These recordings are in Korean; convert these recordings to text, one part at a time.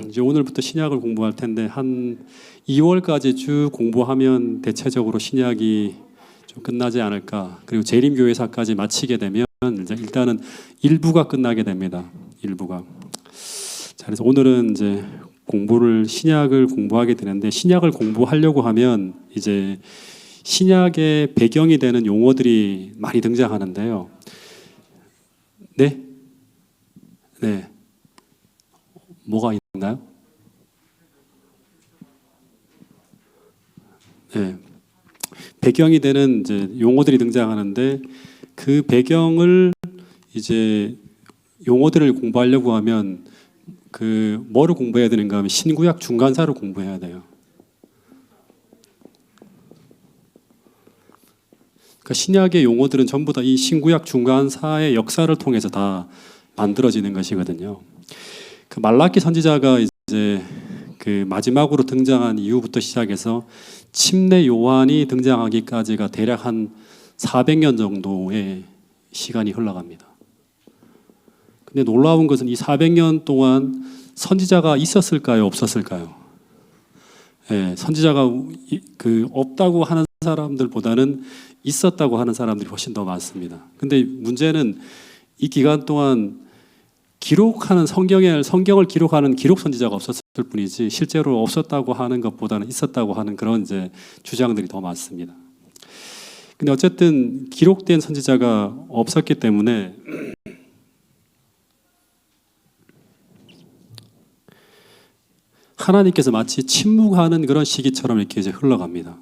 이제 오늘부터 신약을 공부할 텐데 한 2월까지 쭉 공부하면 대체적으로 신약이 좀 끝나지 않을까. 그리고 재림교회사까지 마치게 되면 이제 일단은 일부가 끝나게 됩니다. 일부가. 자, 그래서 오늘은 이제 신약을 공부하게 되는데, 신약을 공부하려고 하면 이제 신약의 배경이 되는 용어들이 많이 등장하는데요. 네? 네. 뭐가 있나요? 네. 배경이 되는 이제 용어들이 등장하는데, 그 배경을 이제 용어들을 공부하려고 하면 뭐를 공부해야 되는가 하면 신구약 중간사를 공부해야 돼요. 그러니까 신약의 용어들은 전부 다 이 신구약 중간사의 역사를 통해서 다 만들어지는 것이거든요. 그 말라기 선지자가 이제 그 마지막으로 등장한 이후부터 시작해서 침례 요한이 등장하기까지가 대략 한 400년 정도의 시간이 흘러갑니다. 근데 놀라운 것은 이 400년 동안 선지자가 있었을까요? 없었을까요? 예, 선지자가 없다고 하는 사람들보다는 있었다고 하는 사람들이 훨씬 더 많습니다. 근데 문제는 이 기간 동안 성경을 기록하는 기록 선지자가 없었을 뿐이지 실제로 없었다고 하는 것보다는 있었다고 하는 그런 이제 주장들이 더 많습니다. 근데 어쨌든 기록된 선지자가 없었기 때문에 하나님께서 마치 침묵하는 그런 시기처럼 이렇게 이제 흘러갑니다.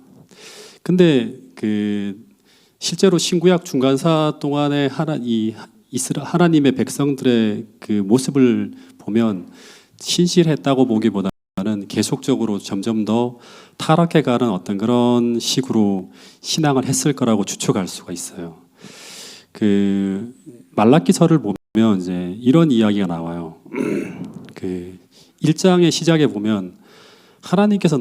근데 실제로 신구약 중간사 동안에 하나님의 백성들의 그 모습을 보면 신실했다고 보기보다는 계속적으로 점점 더 타락해가는 어떤 그런 식으로 신앙을 했을 거라고 추측할 수가 있어요. 말라기서를 보면 이제 이런 이야기가 나와요. 1장의 시작에 보면 하나님께서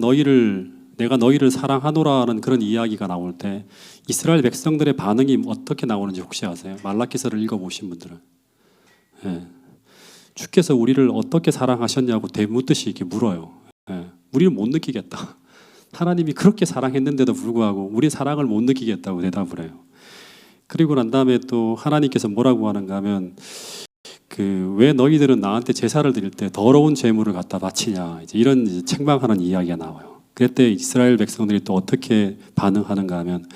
내가 너희를 사랑하노라는 그런 이야기가 나올 때 이스라엘 백성들의 반응이 어떻게 나오는지 혹시 아세요? 말라기서를 읽어보신 분들은. 예. 주께서 우리를 어떻게 사랑하셨냐고 되묻듯이 이렇게 물어요. 예. 우리는 못 느끼겠다. 하나님이 그렇게 사랑했는데도 불구하고 우리 사랑을 못 느끼겠다고 대답을 해요. 그리고 난 다음에 또 하나님께서 뭐라고 하는가 하면 왜 너희들은 나한테 제사를 드릴 때 더러운 제물을 갖다 바치냐, 이제 이런 이제 책망하는 이야기가 나와요. 그때 이스라엘 백성들이 또 어떻게 반응하는가 하면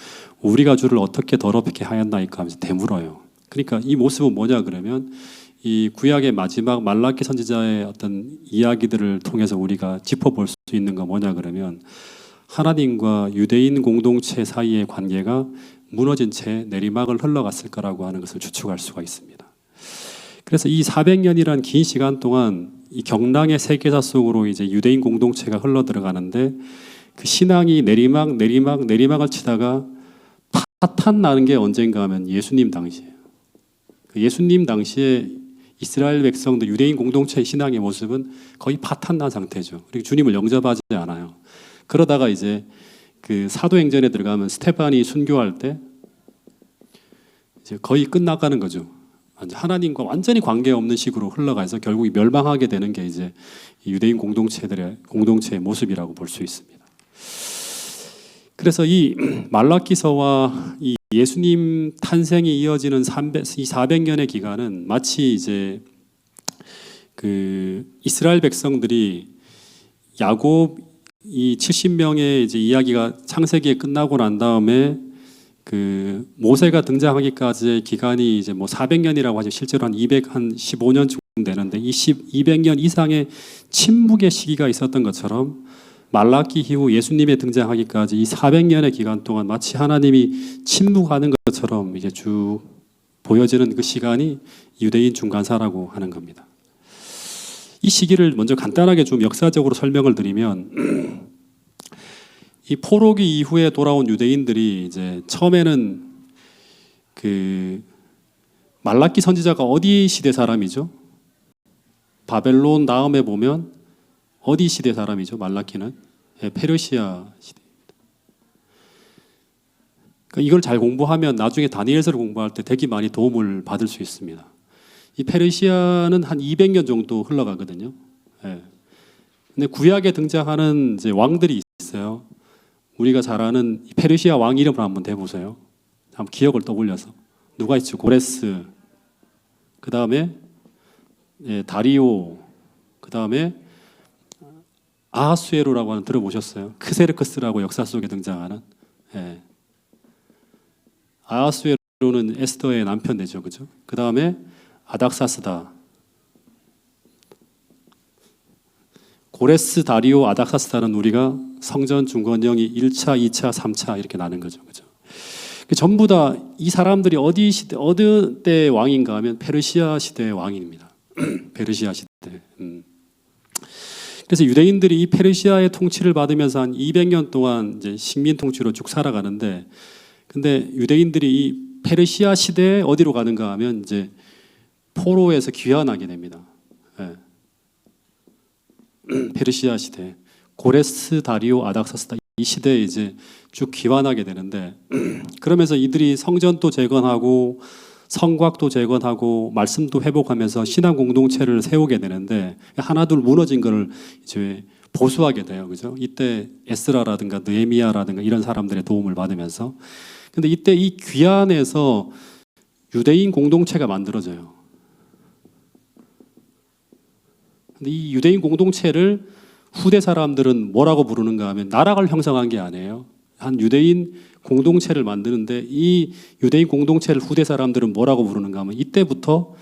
우리가 주를 어떻게 더럽게 하였나이까 하면서 되물어요. 그러니까 이 모습은 뭐냐 그러면 이 구약의 마지막 말라기 선지자의 어떤 이야기들을 통해서 우리가 짚어볼 수 있는 건 뭐냐 그러면 하나님과 유대인 공동체 사이의 관계가 무너진 채 내리막을 흘러갔을 거라고 하는 것을 추측할 수가 있습니다. 그래서 이 400년이란 긴 시간 동안 이 경랑의 세계사 속으로 이제 유대인 공동체가 흘러 들어가는데 그 신앙이 내리막을 치다가 파탄 나는 게 언젠가 하면 예수님 당시예요. 예수님 당시에 이스라엘 백성들 유대인 공동체의 신앙의 모습은 거의 파탄 난 상태죠. 그리고 주님을 영접하지 않아요. 그러다가 이제 사도행전에 들어가면 스테반이 순교할 때 이제 거의 끝나가는 거죠. 하나님과 완전히 관계없는 식으로 흘러가서 결국 멸망하게 되는 게 이제 유대인 공동체의 모습이라고 볼 수 있습니다. 그래서 이 말라기서와 이 예수님 탄생이 이어지는 이 400년의 기간은 마치 이제 이스라엘 백성들이 야곱 이 70명의 이제 이야기가 창세기에 끝나고 난 다음에 모세가 등장하기까지의 기간이 이제 400년이라고 하죠. 실제로 한 215년 정도 되는데 이 200년 이상의 침묵의 시기가 있었던 것처럼 말라기 이후 예수님의 등장하기까지 이 400년의 기간 동안 마치 하나님이 침묵하는 것처럼 이제 쭉 보여지는 그 시간이 유대인 중간사라고 하는 겁니다. 이 시기를 먼저 간단하게 좀 역사적으로 설명을 드리면 이 포로기 이후에 돌아온 유대인들이 이제 처음에는 말라기 선지자가 어디 시대 사람이죠? 바벨론 다음에 보면 어디 시대 사람이죠? 말라기는 페르시아 시대입니다. 그러니까 이걸 잘 공부하면 나중에 다니엘서를 공부할 때 되게 많이 도움을 받을 수 있습니다. 이 페르시아는 한 200년 정도 흘러가거든요. 근데 구약에 등장하는 이제 왕들이 있어요. 우리가 잘 아는 페르시아 왕 이름을 한번 대보세요. 한번 기억을 떠올려서. 누가 있죠? 고레스, 그 다음에 다리오, 그 다음에 아하수에로라고 하는 들어보셨어요? 크세르크스라고 역사 속에 등장하는. 예. 아하수에로는 에스더의 남편 되죠, 그죠? 그 다음에 아닥사스다. 고레스, 다리오, 아닥사스다는 우리가 성전 중건형이 1차, 2차, 3차 이렇게 나는 거죠, 그죠? 전부 다 이 사람들이 어디 때의 왕인가 하면 페르시아 시대의 왕입니다. 페르시아 시대. 그래서 유대인들이 이 페르시아의 통치를 받으면서 한 200년 동안 이제 식민 통치로 쭉 살아가는데, 근데 유대인들이 이 페르시아 시대에 어디로 가는가 하면 이제 포로에서 귀환하게 됩니다. 예. 페르시아 시대, 고레스, 다리오, 아닥사스다 이 시대에 이제 쭉 귀환하게 되는데, 그러면서 이들이 성전도 재건하고 성곽도 재건하고 말씀도 회복하면서 신앙 공동체를 세우게 되는데, 하나둘 무너진 것을 이제 보수하게 돼요, 그죠? 이때 에스라라든가 느헤미야라든가 이런 사람들의 도움을 받으면서. 근데 이때 이 귀환에서 유대인 공동체가 만들어져요. 근데 이 유대인 공동체를 후대 사람들은 뭐라고 부르는가 하면 나라를 형성한 게 아니에요. 한 유대인 공동체를 만드는데, 이 유대인 공동체를 후대 사람들은 뭐라고 부르는가 하면 이때부터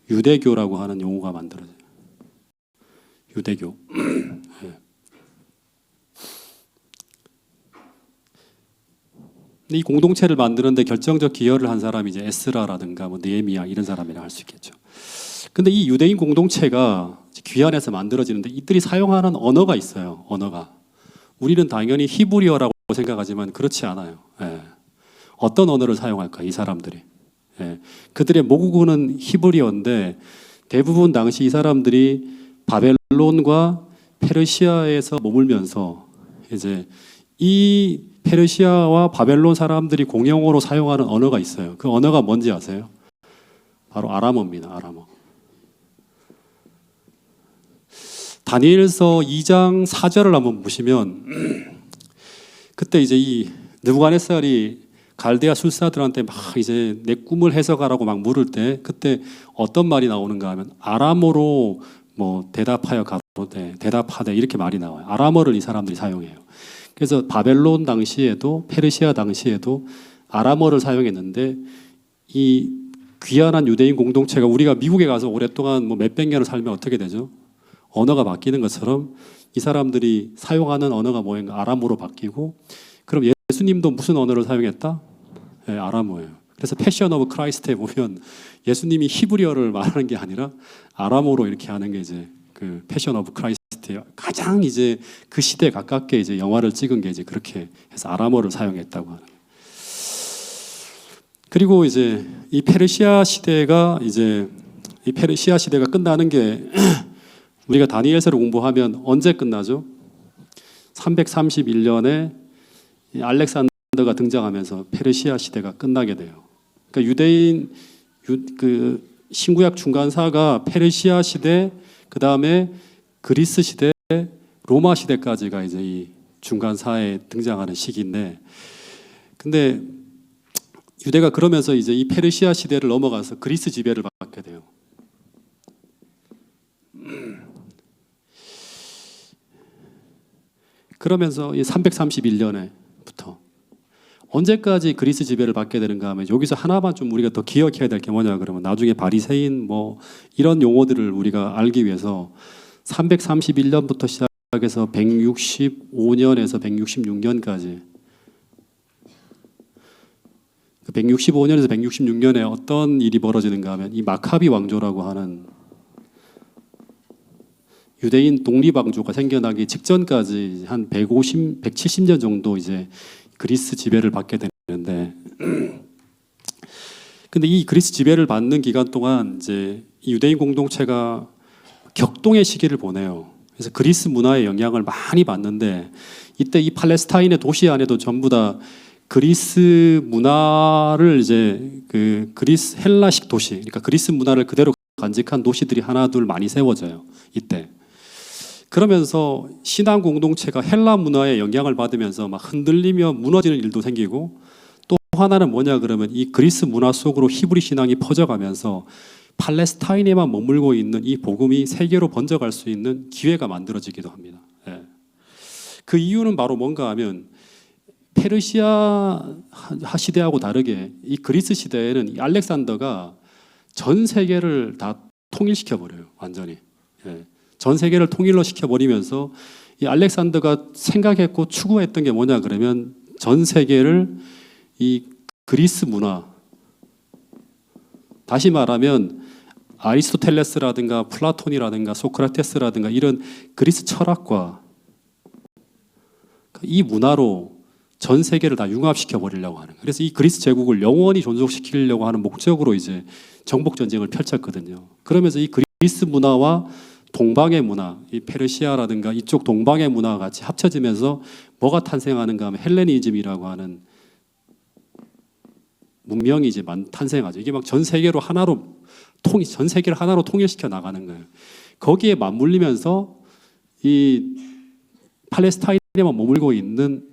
유대교라고 하는 용어가 만들어져요. 유대교. 네. 이 공동체를 만드는데 결정적 기여를 한 사람이 이제 에스라라든가 뭐 느헤미야 이런 사람이라 할 수 있겠죠. 근데 이 유대인 공동체가 귀환해서 만들어지는데 이들이 사용하는 언어가 있어요. 언어가. 우리는 당연히 히브리어라고 생각하지만 그렇지 않아요. 예. 어떤 언어를 사용할까 이 사람들이. 예. 그들의 모국어는 히브리어인데 대부분 당시 이 사람들이 바벨론과 페르시아에서 머물면서 이제 이 페르시아와 바벨론 사람들이 공용어로 사용하는 언어가 있어요. 그 언어가 뭔지 아세요? 바로 아람어입니다. 아람어. 다니엘서 2장 4절을 한번 보시면, 그때 이제 이 느부갓네살이 갈대아 술사들한테 막 이제 내 꿈을 해석하라고 막 물을 때, 그때 어떤 말이 나오는가 하면 아람어로 뭐 대답하여 가로되 대답하되 이렇게 말이 나와요. 아람어를 이 사람들이 사용해요. 그래서 바벨론 당시에도 페르시아 당시에도 아람어를 사용했는데, 이 귀환한 유대인 공동체가 우리가 미국에 가서 오랫동안 뭐 몇백 년을 살면 어떻게 되죠? 언어가 바뀌는 것처럼 이 사람들이 사용하는 언어가 뭐인가 아람어로 바뀌고, 그럼 예수님도 무슨 언어를 사용했다? 네, 아람어예요. 그래서 패션 오브 크라이스트에 보면 예수님이 히브리어를 말하는 게 아니라 아람어로 이렇게 하는 게 이제 그 패션 오브 크라이스트예요. 가장 이제 그 시대에 가깝게 이제 영화를 찍은 게 이제 그렇게 해서 아람어를 사용했다고 하는. 그리고 이제 이 페르시아 시대가 끝나는 게 우리가 다니엘서를 공부하면 언제 끝나죠? 331년에 알렉산더가 등장하면서 페르시아 시대가 끝나게 돼요. 그러니까 그 신구약 중간사가 페르시아 시대, 그 다음에 그리스 시대, 로마 시대까지가 이제 이 중간사에 등장하는 시기인데, 근데 유대가 그러면서 이제 이 페르시아 시대를 넘어가서 그리스 지배를 받게 돼요. 그러면서 331년에부터 언제까지 그리스 지배를 받게 되는가 하면, 여기서 하나만 좀 우리가 더 기억해야 될 게 뭐냐 그러면, 나중에 바리새인 뭐 이런 용어들을 우리가 알기 위해서 331년부터 시작해서 165년에서 166년까지, 165년에서 166년에 어떤 일이 벌어지는가 하면, 이 마카비 왕조라고 하는 유대인 독립왕조가 생겨나기 직전까지 한 170년 정도 이제 그리스 지배를 받게 되는데, 근데 이 그리스 지배를 받는 기간 동안 이제 이 유대인 공동체가 격동의 시기를 보내요. 그래서 그리스 문화의 영향을 많이 받는데, 이때 이 팔레스타인의 도시 안에도 전부 다 그리스 문화를 이제 그 그리스 헬라식 도시, 그러니까 그리스 문화를 그대로 간직한 도시들이 하나둘 많이 세워져요. 이때 그러면서 신앙 공동체가 헬라 문화의 영향을 받으면서 막 흔들리며 무너지는 일도 생기고, 또 하나는 뭐냐 그러면 이 그리스 문화 속으로 히브리 신앙이 퍼져가면서 팔레스타인에만 머물고 있는 이 복음이 세계로 번져갈 수 있는 기회가 만들어지기도 합니다. 예. 그 이유는 바로 뭔가 하면 페르시아 시대하고 다르게 이 그리스 시대에는 이 알렉산더가 전 세계를 다 통일시켜 버려요. 완전히. 예. 전 세계를 통일로 시켜버리면서 이 알렉산더가 생각했고 추구했던 게 뭐냐 그러면 전 세계를 이 그리스 문화, 다시 말하면 아리스토텔레스라든가 플라톤이라든가 소크라테스라든가 이런 그리스 철학과 이 문화로 전 세계를 다 융합시켜 버리려고 하는 거예요. 그래서 이 그리스 제국을 영원히 존속시키려고 하는 목적으로 이제 정복 전쟁을 펼쳤거든요. 그러면서 이 그리스 문화와 동방의 문화, 이 페르시아라든가 이쪽 동방의 문화가 같이 합쳐지면서 뭐가 탄생하는가 하면 헬레니즘이라고 하는 문명이 이제 탄생하죠. 이게 막 전 세계로 하나로 전 세계를 하나로 통일시켜 나가는 거예요. 거기에 맞물리면서 이 팔레스타인에만 머물고 있는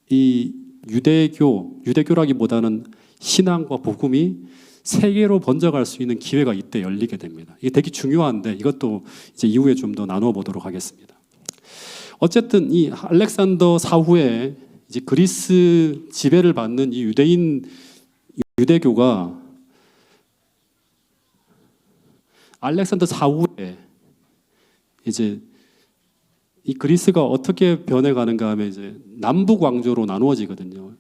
이 유대교라기보다는 신앙과 복음이 세계로 번져갈 수 있는 기회가 이때 열리게 됩니다. 이게 되게 중요한데 이것도 이제 이후에 좀 더 나누어 보도록 하겠습니다. 어쨌든 이 알렉산더 사후에 이제 그리스 지배를 받는 이 유대교가 알렉산더 사후에 이제 이 그리스가 어떻게 변해가는가 하면 이제 남북 왕조로 나누어지거든요.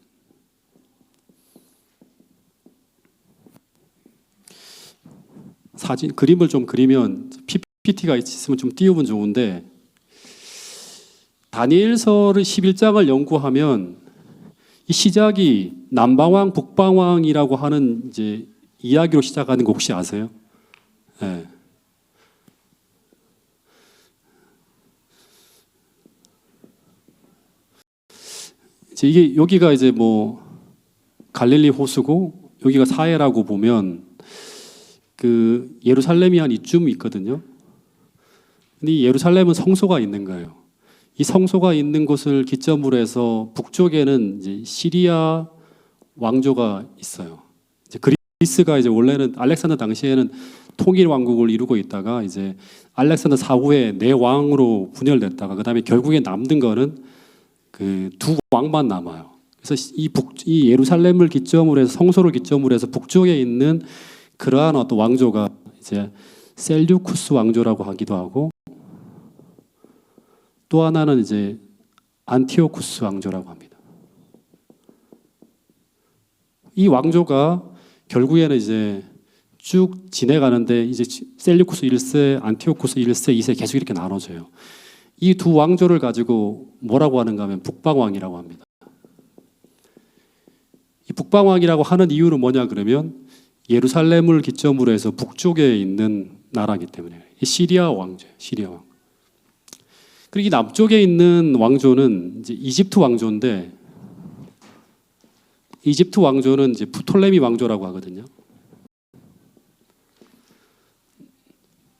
그림을 좀 그리면 PPT가 있으면 좀 띄우면 좋은데, 다니엘서를 11장을 연구하면 이 시작이 남방왕 북방왕이라고 하는 이제 이야기로 시작하는 거 혹시 아세요? 네. 이게 여기가 이제 뭐 갈릴리 호수고 여기가 사해라고 보면 그 예루살렘이 한 이쯤 있거든요. 근데 이 예루살렘은 성소가 있는 거예요. 이 성소가 있는 곳을 기점으로 해서 북쪽에는 이제 시리아 왕조가 있어요. 이제 그리스가 이제 원래는 알렉산더 당시에는 통일 왕국을 이루고 있다가 이제 알렉산더 사후에 네 왕으로 분열됐다가 그다음에 결국에 남는 거는 그 두 왕만 남아요. 그래서 이 예루살렘을 기점으로 해서 성소를 기점으로 해서 북쪽에 있는 그러한 어떤 왕조가 이제 셀류쿠스 왕조라고 하기도 하고, 또 하나는 이제 안티오쿠스 왕조라고 합니다. 이 왕조가 결국에는 이제 쭉 지내가는데 이제 셀류쿠스 1세, 안티오쿠스 1세, 2세 계속 이렇게 나눠져요. 이 두 왕조를 가지고 뭐라고 하는가 하면 북방왕이라고 합니다. 이 북방왕이라고 하는 이유는 뭐냐 그러면 예루살렘을 기점으로 해서 북쪽에 있는 나라이기 때문에 이 시리아 왕조예요. 시리아 왕. 그리고 이 남쪽에 있는 왕조는 이제 이집트 왕조인데, 이집트 왕조는 이제 프톨레미 왕조라고 하거든요.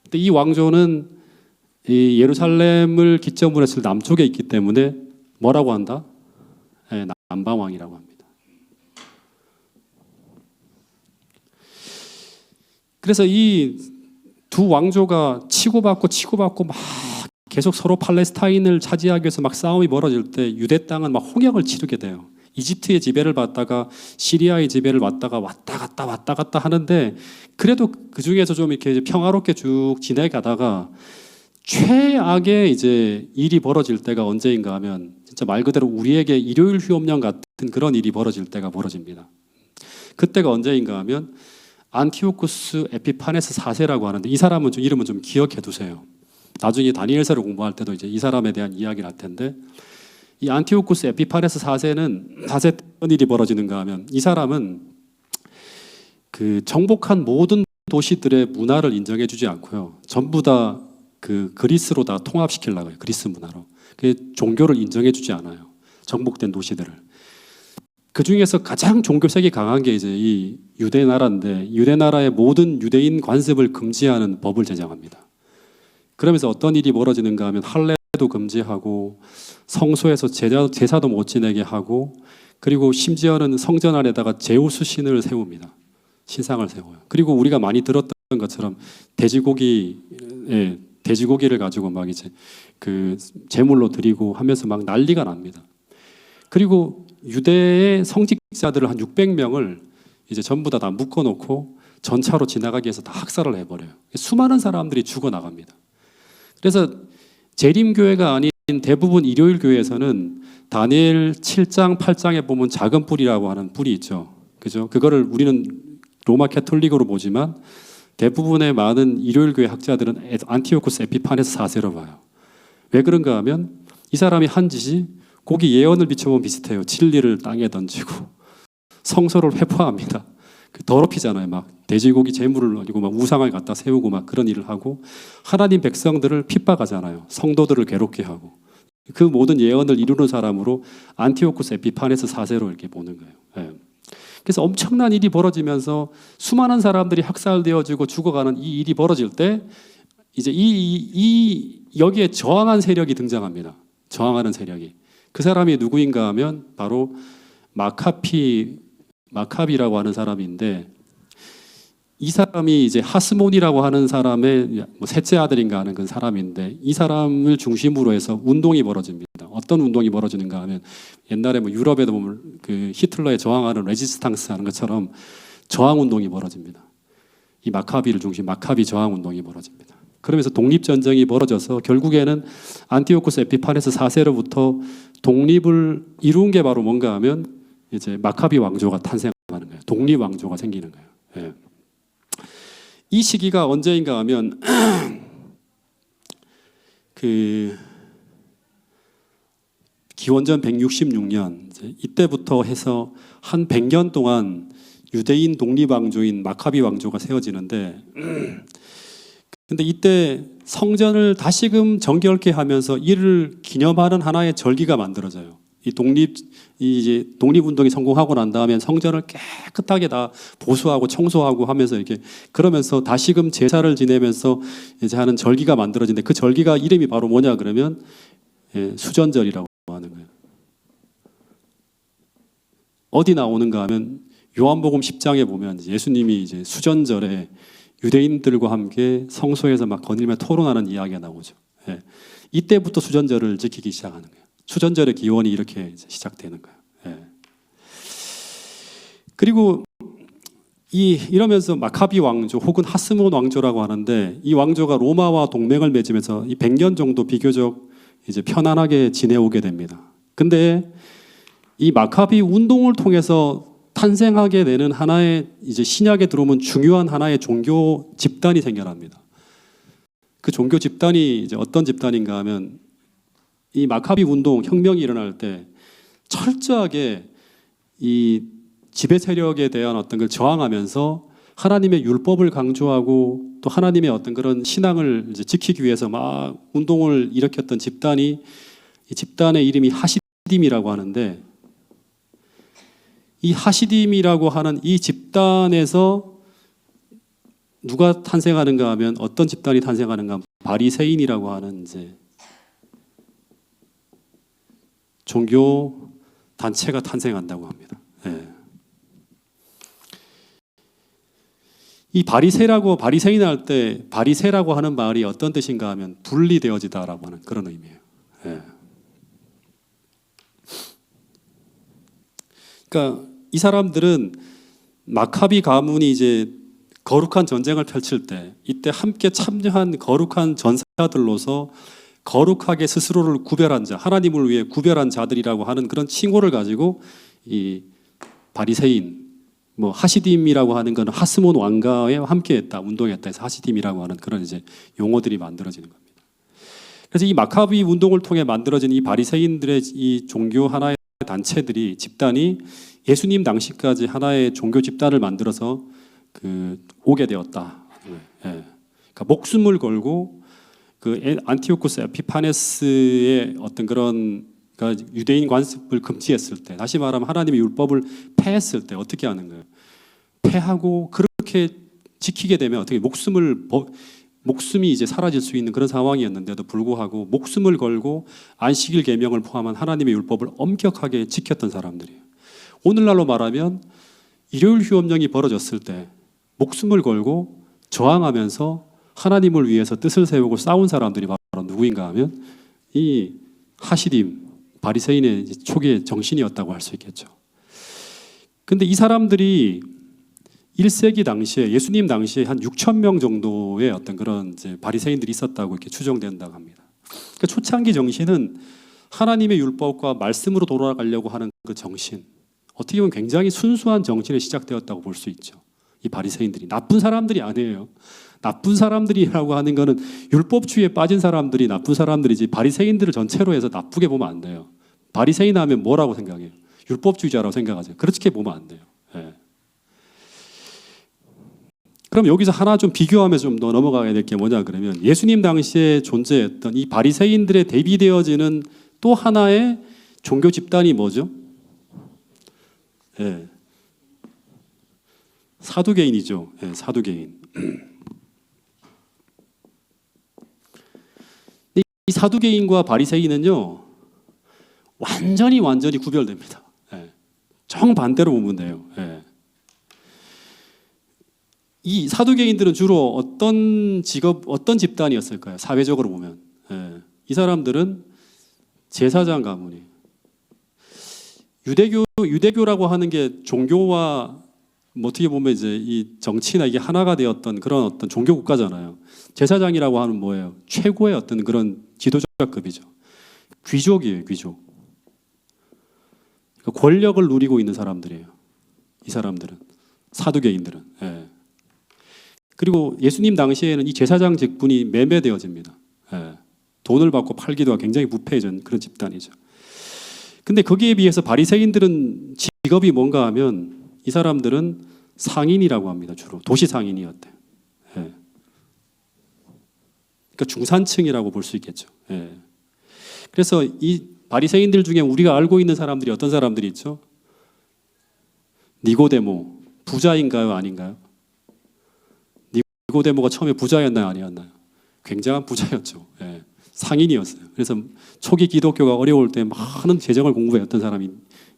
근데 이 왕조는 이 예루살렘을 기점으로 해서 남쪽에 있기 때문에 뭐라고 한다? 네, 남방왕이라고 합니다. 그래서 이 두 왕조가 치고받고 막 계속 서로 팔레스타인을 차지하기 위해서 막 싸움이 벌어질 때 유대 땅은 막 홍역을 치르게 돼요. 이집트의 지배를 받다가 시리아의 지배를 받다가 왔다 갔다 하는데, 그래도 그 중에서 좀 이렇게 평화롭게 쭉 지내가다가 최악의 이제 일이 벌어질 때가 언제인가 하면 진짜 말 그대로 우리에게 일요일 휴업령 같은 그런 일이 벌어질 때가 벌어집니다. 그때가 언제인가 하면 안티오쿠스 에피파네스 4세라고 하는데, 이 사람은 좀 이름은 좀 기억해 두세요. 나중에 다니엘서를 공부할 때도 이제 이 사람에 대한 이야기를 할 텐데, 이 안티오쿠스 에피파네스 4세는 어떤 일이 벌어지는가 하면 이 사람은 그 정복한 모든 도시들의 문화를 인정해 주지 않고요. 전부 다 그 그리스로 다 통합시키려고 해요. 그리스 문화로. 그 종교를 인정해 주지 않아요. 정복된 도시들을. 그 중에서 가장 종교색이 강한 게 이제 이 유대 나라인데, 유대 나라의 모든 유대인 관습을 금지하는 법을 제정합니다. 그러면서 어떤 일이 벌어지는가 하면 할례 예배도 금지하고 성소에서 제사도 못 지내게 하고 그리고 심지어는 성전 안에다가 제우스 신을 세웁니다. 신상을 세워요. 그리고 우리가 많이 들었던 것처럼 돼지고기를 가지고 막 이제 그 제물로 드리고 하면서 막 난리가 납니다. 그리고 유대의 성직자들을 한 600명을 이제 전부 다 묶어놓고 전차로 지나가기 위해서 다 학살을 해버려요. 수많은 사람들이 죽어나갑니다. 그래서 재림교회가 아닌 대부분 일요일 교회에서는 다니엘 7장, 8장에 보면 작은 뿔이라고 하는 뿔이 있죠. 그죠? 그거를 우리는 로마 캐톨릭으로 보지만 대부분의 많은 일요일 교회 학자들은 안티오쿠스 에피파네스 4세로 봐요. 왜 그런가 하면 이 사람이 한 짓이 거기 예언을 비춰보면 비슷해요. 진리를 땅에 던지고 성소를 회포합니다. 더럽히잖아요. 막 돼지고기 제물을 가지고 막 우상을 갖다 세우고 막 그런 일을 하고 하나님 백성들을 핍박하잖아요. 성도들을 괴롭게 하고 그 모든 예언을 이루는 사람으로 안티오쿠스 에피파네스 4세로 이렇게 보는 거예요. 예. 그래서 엄청난 일이 벌어지면서 수많은 사람들이 학살되어지고 죽어가는 이 일이 벌어질 때 이제 여기에 저항한 세력이 등장합니다. 저항하는 세력이. 그 사람이 누구인가 하면 바로 마카비라고 하는 사람인데 이 사람이 이제 하스몬이라고 하는 사람의 셋째 아들인가 하는 그 사람인데 이 사람을 중심으로 해서 운동이 벌어집니다. 어떤 운동이 벌어지는가 하면 옛날에 뭐 유럽에도 보면 그 히틀러에 저항하는 레지스탕스 하는 것처럼 저항 운동이 벌어집니다. 이 마카비 저항 운동이 벌어집니다. 그러면서 독립 전쟁이 벌어져서 결국에는 안티오쿠스 에피파네스 4세로부터 독립을 이룬 게 바로 뭔가 하면 이제 마카비 왕조가 탄생하는 거예요. 독립 왕조가 생기는 거예요. 예. 이 시기가 언제인가 하면 그 기원전 166년 이때부터 해서 한 100년 동안 유대인 독립 왕조인 마카비 왕조가 세워지는데 근데 이때 성전을 다시금 정결케 하면서 이를 기념하는 하나의 절기가 만들어져요. 이제 독립운동이 성공하고 난 다음에 성전을 깨끗하게 다 보수하고 청소하고 하면서 이렇게 그러면서 다시금 제사를 지내면서 이제 하는 절기가 만들어지는데 그 절기가 이름이 바로 뭐냐 그러면 수전절이라고 하는 거예요. 어디 나오는가 하면 요한복음 10장에 보면 예수님이 이제 수전절에 유대인들과 함께 성소에서 막 거닐며 토론하는 이야기가 나오죠. 이때부터 수전절을 지키기 시작하는 거예요. 수전절의 기원이 이렇게 시작되는 거예요. 그리고 이러면서 마카비 왕조 혹은 하스몬 왕조라고 하는데 이 왕조가 로마와 동맹을 맺으면서 이 100년 정도 비교적 이제 편안하게 지내오게 됩니다. 근데 이 마카비 운동을 통해서 탄생하게 되는 하나의 이제 신약에 들어오면 중요한 하나의 종교 집단이 생겨납니다. 그 종교 집단이 이제 어떤 집단인가 하면 이 마카비 운동 혁명이 일어날 때 철저하게 이 지배 세력에 대한 어떤 걸 저항하면서 하나님의 율법을 강조하고 또 하나님의 어떤 그런 신앙을 이제 지키기 위해서 막 운동을 일으켰던 집단이 이 집단의 이름이 하시딤이라고 하는데 이 하시딤이라고 하는 이 집단에서 누가 탄생하는가 하면 어떤 집단이 탄생하는가 하면 바리새인이라고 하는 이제 종교 단체가 탄생한다고 합니다. 이 바리새인 할 때 바리새라고 하는 말이 어떤 뜻인가 하면 분리되어지다라고 하는 그런 의미예요. 그러니까 이 사람들은 마카비 가문이 이제 거룩한 전쟁을 펼칠 때 이때 함께 참여한 거룩한 전사들로서 거룩하게 스스로를 구별한 자, 하나님을 위해 구별한 자들이라고 하는 그런 칭호를 가지고 이 바리새인, 뭐 하시딤이라고 하는 건 하스몬 왕가에 함께했다, 운동했다 해서 하시딤이라고 하는 그런 이제 용어들이 만들어지는 겁니다. 그래서 이 마카비 운동을 통해 만들어진 이 바리새인들의 이 종교 하나의 단체들이 집단이 예수님 당시까지 하나의 종교 집단을 만들어서 오게 되었다. 그러니까 목숨을 걸고 그 안티오쿠스 에피파네스의 어떤 그런 그러니까 유대인 관습을 금지했을 때, 다시 말하면 하나님의 율법을 폐했을 때 어떻게 하는 거예요? 폐하고 그렇게 지키게 되면 어떻게 목숨을 목숨이 이제 사라질 수 있는 그런 상황이었는데도 불구하고 목숨을 걸고 안식일 계명을 포함한 하나님의 율법을 엄격하게 지켰던 사람들이에요. 오늘날로 말하면 일요일 휴업령이 벌어졌을 때 목숨을 걸고 저항하면서 하나님을 위해서 뜻을 세우고 싸운 사람들이 바로 누구인가 하면 이 하시딤, 바리새인의 초기의 정신이었다고 할 수 있겠죠. 근데 이 사람들이 1세기 당시에 예수님 당시에 한 6천 명 정도의 어떤 그런 이제 바리새인들이 있었다고 이렇게 추정된다고 합니다. 그러니까 초창기 정신은 하나님의 율법과 말씀으로 돌아가려고 하는 그 정신, 어떻게 보면 굉장히 순수한 정신에 시작되었다고 볼 수 있죠. 이 바리새인들이 나쁜 사람들이 아니에요. 나쁜 사람들이라고 하는 거는 율법주의에 빠진 사람들이 나쁜 사람들이지 바리새인들을 전체로 해서 나쁘게 보면 안 돼요. 바리새인 하면 뭐라고 생각해요? 율법주의자라고 생각하세요. 그렇게 보면 안 돼요. 예. 그럼 여기서 하나 좀 비교하면서 좀 더 넘어가야 될 게 뭐냐 그러면 예수님 당시에 존재했던 이 바리새인들에 대비되어지는 또 하나의 종교 집단이 뭐죠? 예. 사두개인이죠. 예, 사두개인. 이 사두개인과 바리새인은요 완전히 구별됩니다. 예. 정반대로 보면 돼요. 예. 이 사두개인들은 주로 어떤 직업, 어떤 집단이었을까요? 사회적으로 보면 예. 이 사람들은 제사장 가문이에요. 유대교라고 하는 게 종교와 어떻게 보면 이제 이 정치나 이게 하나가 되었던 그런 어떤 종교 국가잖아요. 제사장이라고 하는 뭐예요? 최고의 어떤 그런 지도자급이죠. 귀족이에요, 귀족. 그러니까 권력을 누리고 있는 사람들이에요. 이 사람들은 사두개인들은. 예. 그리고 예수님 당시에는 이 제사장 직분이 매매되어집니다. 예. 돈을 받고 팔기도 하고 굉장히 부패해진 그런 집단이죠. 근데 거기에 비해서 바리새인들은 직업이 뭔가 하면 이 사람들은 상인이라고 합니다. 주로 도시 상인이었대요. 예. 그러니까 중산층이라고 볼 수 있겠죠. 예. 그래서 이 바리새인들 중에 우리가 알고 있는 사람들이 어떤 사람들이 있죠? 니고데모 부자인가요, 아닌가요? 니고데모가 처음에 부자였나요, 아니었나요? 굉장한 부자였죠. 예. 상인이었어요. 그래서 초기 기독교가 어려울 때 많은 재정을 공부했던 사람이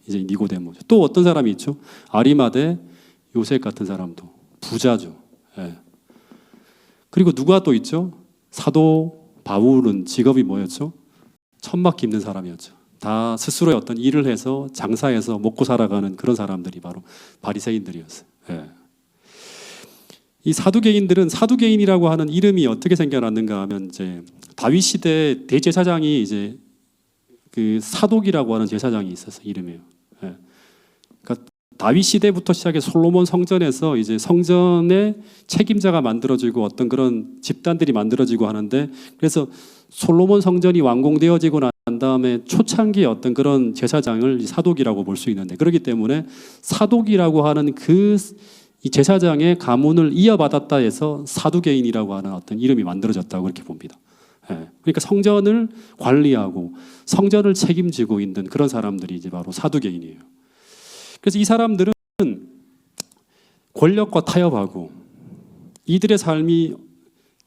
이제 니고데모죠. 또 어떤 사람이 있죠? 아리마대 요셉 같은 사람도 부자죠. 예. 그리고 누가 또 있죠? 사도 바울은 직업이 뭐였죠? 천막 깁는 사람이었죠. 다 스스로의 어떤 일을 해서 장사해서 먹고 살아가는 그런 사람들이 바로 바리새인들이었어요. 예. 이 사두개인들은 사두개인이라고 하는 이름이 어떻게 생겨났는가 하면 이제 다윗 시대 대제사장이 이제 그 사독이라고 하는 제사장이 있었어요. 이름이에요. 예. 그러니까 다윗 시대부터 시작해서 솔로몬 성전에서 이제 성전의 책임자가 만들어지고 어떤 그런 집단들이 만들어지고 하는데 그래서 솔로몬 성전이 완공되어지고 난 다음에 초창기의 어떤 그런 제사장을 사독이라고 볼 수 있는데 그렇기 때문에 사독이라고 하는 이 제사장의 가문을 이어받았다 해서 사두개인이라고 하는 어떤 이름이 만들어졌다고 그렇게 봅니다. 예. 그러니까 성전을 관리하고 성전을 책임지고 있는 그런 사람들이 이제 바로 사두개인이에요. 그래서 이 사람들은 권력과 타협하고 이들의 삶이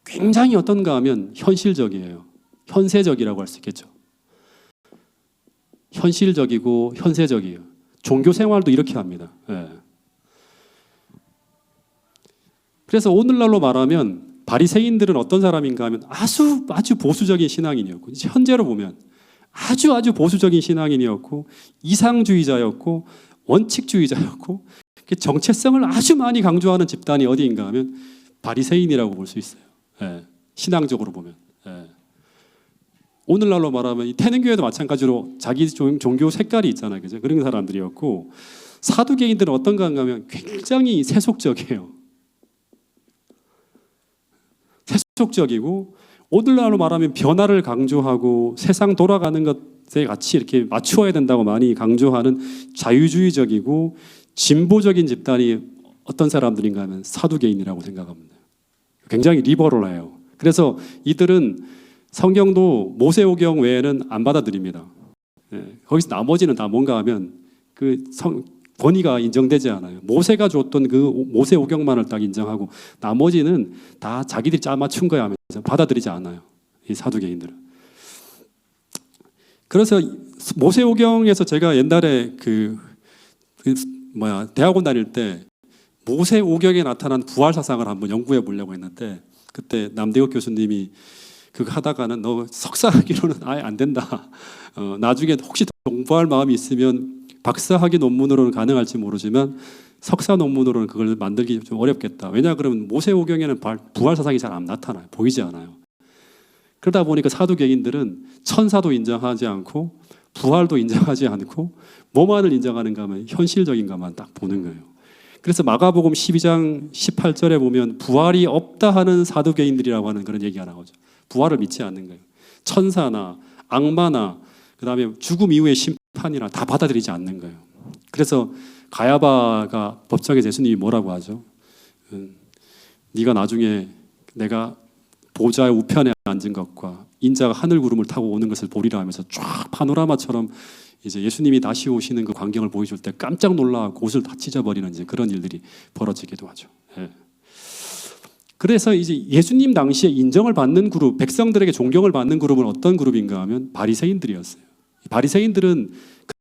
굉장히 어떤가 하면 현실적이에요. 현세적이라고 할 수 있겠죠. 현실적이고 현세적이에요. 종교 생활도 이렇게 합니다. 예. 그래서 오늘날로 말하면 바리새인들은 어떤 사람인가 하면 아주 보수적인 신앙인이었고 현재로 보면 아주 보수적인 신앙인이었고 이상주의자였고 원칙주의자였고 정체성을 아주 많이 강조하는 집단이 어디인가 하면 바리새인이라고 볼 수 있어요. 예. 신앙적으로 보면. 예. 오늘날로 말하면 이 태능교회도 마찬가지로 자기 종교 색깔이 있잖아요. 그죠? 그런 사람들이었고 사두개인들은 어떤가 하면 굉장히 세속적이에요. 세속적이고 오늘날로 말하면 변화를 강조하고 세상 돌아가는 것에 같이 이렇게 맞추어야 된다고 많이 강조하는 자유주의적이고 진보적인 집단이 어떤 사람들인가 하면 사두개인이라고 생각합니다. 굉장히 리버럴해요. 그래서 이들은 성경도 모세오경 외에는 안 받아들입니다. 예, 거기서 나머지는 다 뭔가 하면 권위가 인정되지 않아요. 모세가 줬던 그 모세 오경만을 딱 인정하고 나머지는 다 자기들이 짜맞춘 거야 하면서 받아들이지 않아요. 이 사두개인들은. 그래서 모세오경에서 제가 옛날에 대학원 다닐 때 모세오경에 나타난 부활 사상을 한번 연구해 보려고 했는데 그때 남대혁 교수님이 그거 하다가는 너 석사학위로는 아예 안 된다. 나중에 혹시 공부할 마음이 있으면 박사학위 논문으로는 가능할지 모르지만 석사 논문으로는 그걸 만들기 좀 어렵겠다. 왜냐 그러면 모세오경에는 부활 사상이 잘 안 나타나요. 보이지 않아요. 그러다 보니까 사두개인들은 천사도 인정하지 않고 부활도 인정하지 않고 뭐만을 인정하는가 하면 현실적인가만 딱 보는 거예요. 그래서 마가복음 12장 18절에 보면 부활이 없다 하는 사두개인들이라고 하는 그런 얘기가 나오죠. 부활을 믿지 않는 거예요. 천사나 악마나 그다음에 죽음 이후의 심판이나 다 받아들이지 않는 거예요. 그래서 가야바가 법정에서 예수님이 뭐라고 하죠? 네가 나중에 내가 보좌의 우편에 앉은 것과 인자가 하늘 구름을 타고 오는 것을 보리라 하면서 쫙 파노라마처럼 이제 예수님이 다시 오시는 그 광경을 보여줄 때 깜짝 놀라고 옷을 다 찢어버리는 이제 그런 일들이 벌어지기도 하죠. 예. 그래서 이제 예수님 당시에 인정을 받는 그룹, 백성들에게 존경을 받는 그룹은 어떤 그룹인가 하면 바리새인들이었어요. 바리새인들은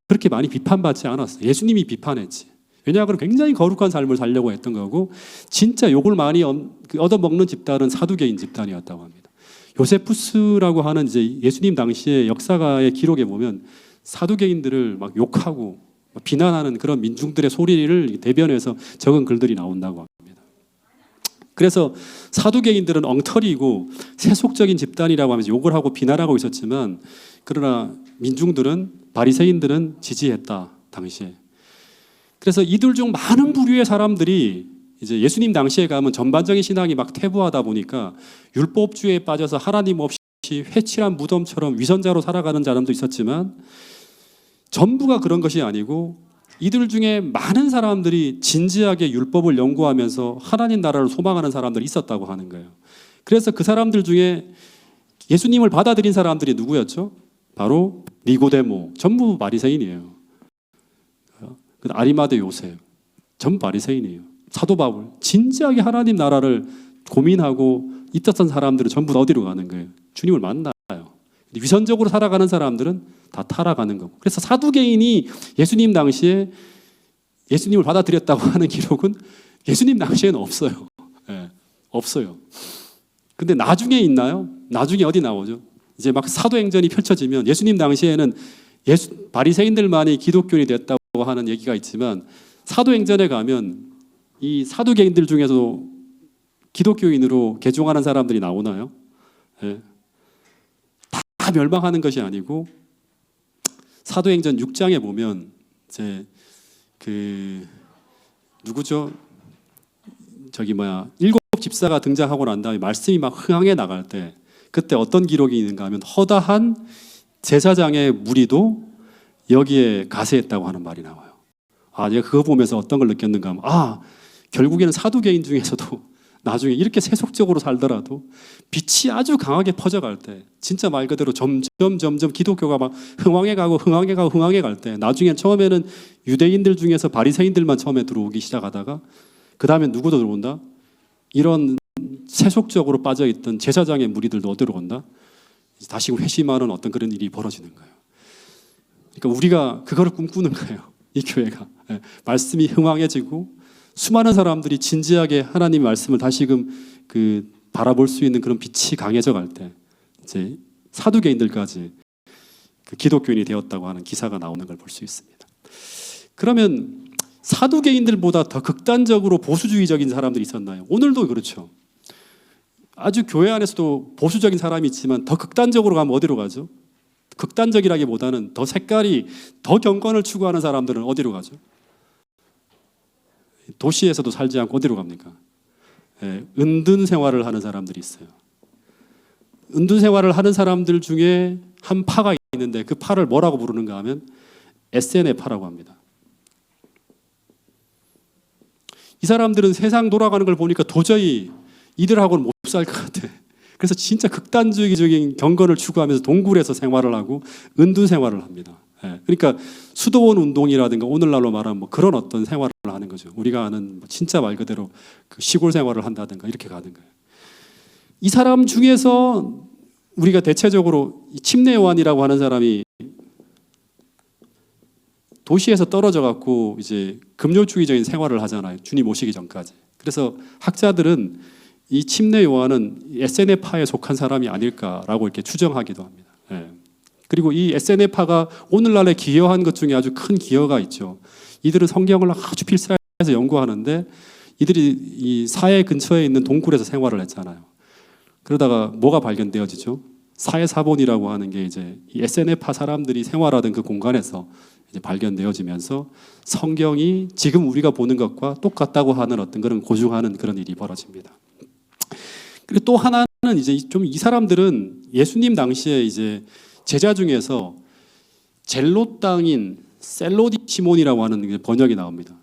그렇게 많이 비판받지 않았어요. 예수님이 비판했지. 왜냐하면 굉장히 거룩한 삶을 살려고 했던 거고 진짜 욕을 많이 얻어먹는 집단은 사두개인 집단이었다고 합니다. 요세푸스라고 하는 이제 예수님 당시의 역사가의 기록에 보면 사두개인들을 막 욕하고 막 비난하는 그런 민중들의 소리를 대변해서 적은 글들이 나온다고 합니다. 그래서 사두개인들은 엉터리고 세속적인 집단이라고 하면서 욕을 하고 비난하고 있었지만 그러나 민중들은 바리새인들은 지지했다 당시에. 그래서 이들 중 많은 부류의 사람들이 이제 예수님 당시에 가면 전반적인 신앙이 막 퇴보하다 보니까 율법주의에 빠져서 하나님 없이 회칠한 무덤처럼 위선자로 살아가는 사람도 있었지만 전부가 그런 것이 아니고 이들 중에 많은 사람들이 진지하게 율법을 연구하면서 하나님 나라를 소망하는 사람들이 있었다고 하는 거예요. 그래서 그 사람들 중에 예수님을 받아들인 사람들이 누구였죠? 바로 니고데모, 전부 바리새인이에요. 아리마대 요셉, 전부 바리새인이에요. 사도 바울, 진지하게 하나님 나라를 고민하고 있었던 사람들은 전부 어디로 가는 거예요? 주님을 만나요. 위선적으로 살아가는 사람들은 다 타락하는 거고. 그래서 사두개인이 예수님 당시에 예수님을 받아들였다고 하는 기록은 예수님 당시에는 없어요. 네, 없어요. 근데 나중에 있나요? 나중에 어디 나오죠? 이제 막 사도행전이 펼쳐지면 예수님 당시에는 바리새인들만이 기독교인이 됐다고 하는 얘기가 있지만 사도행전에 가면 이 사두개인들 중에서 기독교인으로 개종하는 사람들이 나오나요? 네. 다 멸망하는 것이 아니고 사도행전 6장에 보면 이제 누구죠? 일곱 집사가 등장하고 난 다음에 말씀이 막 흥황해 나갈 때 그때 어떤 기록이 있는가 하면 허다한 제사장의 무리도 여기에 가세했다고 하는 말이 나와요. 내가 그거 보면서 어떤 걸 느꼈는가 하면 결국에는 사두개인 중에서도 나중에 이렇게 세속적으로 살더라도 빛이 아주 강하게 퍼져갈 때 진짜 말 그대로 점점 기독교가 막 흥황해 갈 때 나중에 처음에는 유대인들 중에서 바리새인들만 처음에 들어오기 시작하다가 그 다음에 누구도 들어온다? 이런 세속적으로 빠져있던 제사장의 무리들도 어디로 온다? 다시 회심하는 어떤 그런 일이 벌어지는 거예요. 그러니까 우리가 그거를 꿈꾸는 거예요. 이 교회가. 말씀이 흥황해지고 수많은 사람들이 진지하게 하나님의 말씀을 다시금 바라볼 수 있는 그런 빛이 강해져 갈 때 이제 사두개인들까지 기독교인이 되었다고 하는 기사가 나오는 걸 볼 수 있습니다. 그러면 사두개인들보다 더 극단적으로 보수주의적인 사람들이 있었나요? 오늘도 그렇죠. 아주 교회 안에서도 보수적인 사람이 있지만 더 극단적으로 가면 어디로 가죠? 극단적이라기보다는 더 색깔이 더 경건을 추구하는 사람들은 어디로 가죠? 도시에서도 살지 않고 어디로 갑니까? 은둔 생활을 하는 사람들이 있어요. 은둔 생활을 하는 사람들 중에 한 파가 있는데 그 파를 뭐라고 부르는가 하면 SN의 파라고 합니다. 이 사람들은 세상 돌아가는 걸 보니까 도저히 이들하고는 못 살 것 같아. 그래서 진짜 극단주의적인 경건을 추구하면서 동굴에서 생활을 하고 은둔 생활을 합니다. 예, 그러니까 수도원 운동이라든가 오늘날로 말하면 뭐 그런 어떤 생활을 하는 거죠. 우리가 아는 뭐 진짜 말 그대로 그 시골 생활을 한다든가 이렇게 가는 거예요. 이 사람 중에서 우리가 대체적으로 침례 요한이라고 하는 사람이 도시에서 떨어져 갖고 이제 금요주의적인 생활을 하잖아요. 주님 오시기 전까지. 그래서 학자들은 이 침례 요한은 SNF파에 속한 사람이 아닐까라고 이렇게 추정하기도 합니다. 예. 그리고 이 SNF파가 오늘날에 기여한 것 중에 아주 큰 기여가 있죠. 이들은 성경을 아주 필사해서 연구하는데 이들이 이 사해 근처에 있는 동굴에서 생활을 했잖아요. 그러다가 뭐가 발견되어지죠? 사해사본이라고 하는 게 이제 이 SNF파 사람들이 생활하던 그 공간에서 이제 발견되어지면서 성경이 지금 우리가 보는 것과 똑같다고 하는 어떤 그런 고증하는 그런 일이 벌어집니다. 그리고 또 하나는 이제 좀 이 사람들은 예수님 당시에 이제 제자 중에서 젤롯 땅인 셀로디 시몬이라고 하는 번역이 나옵니다.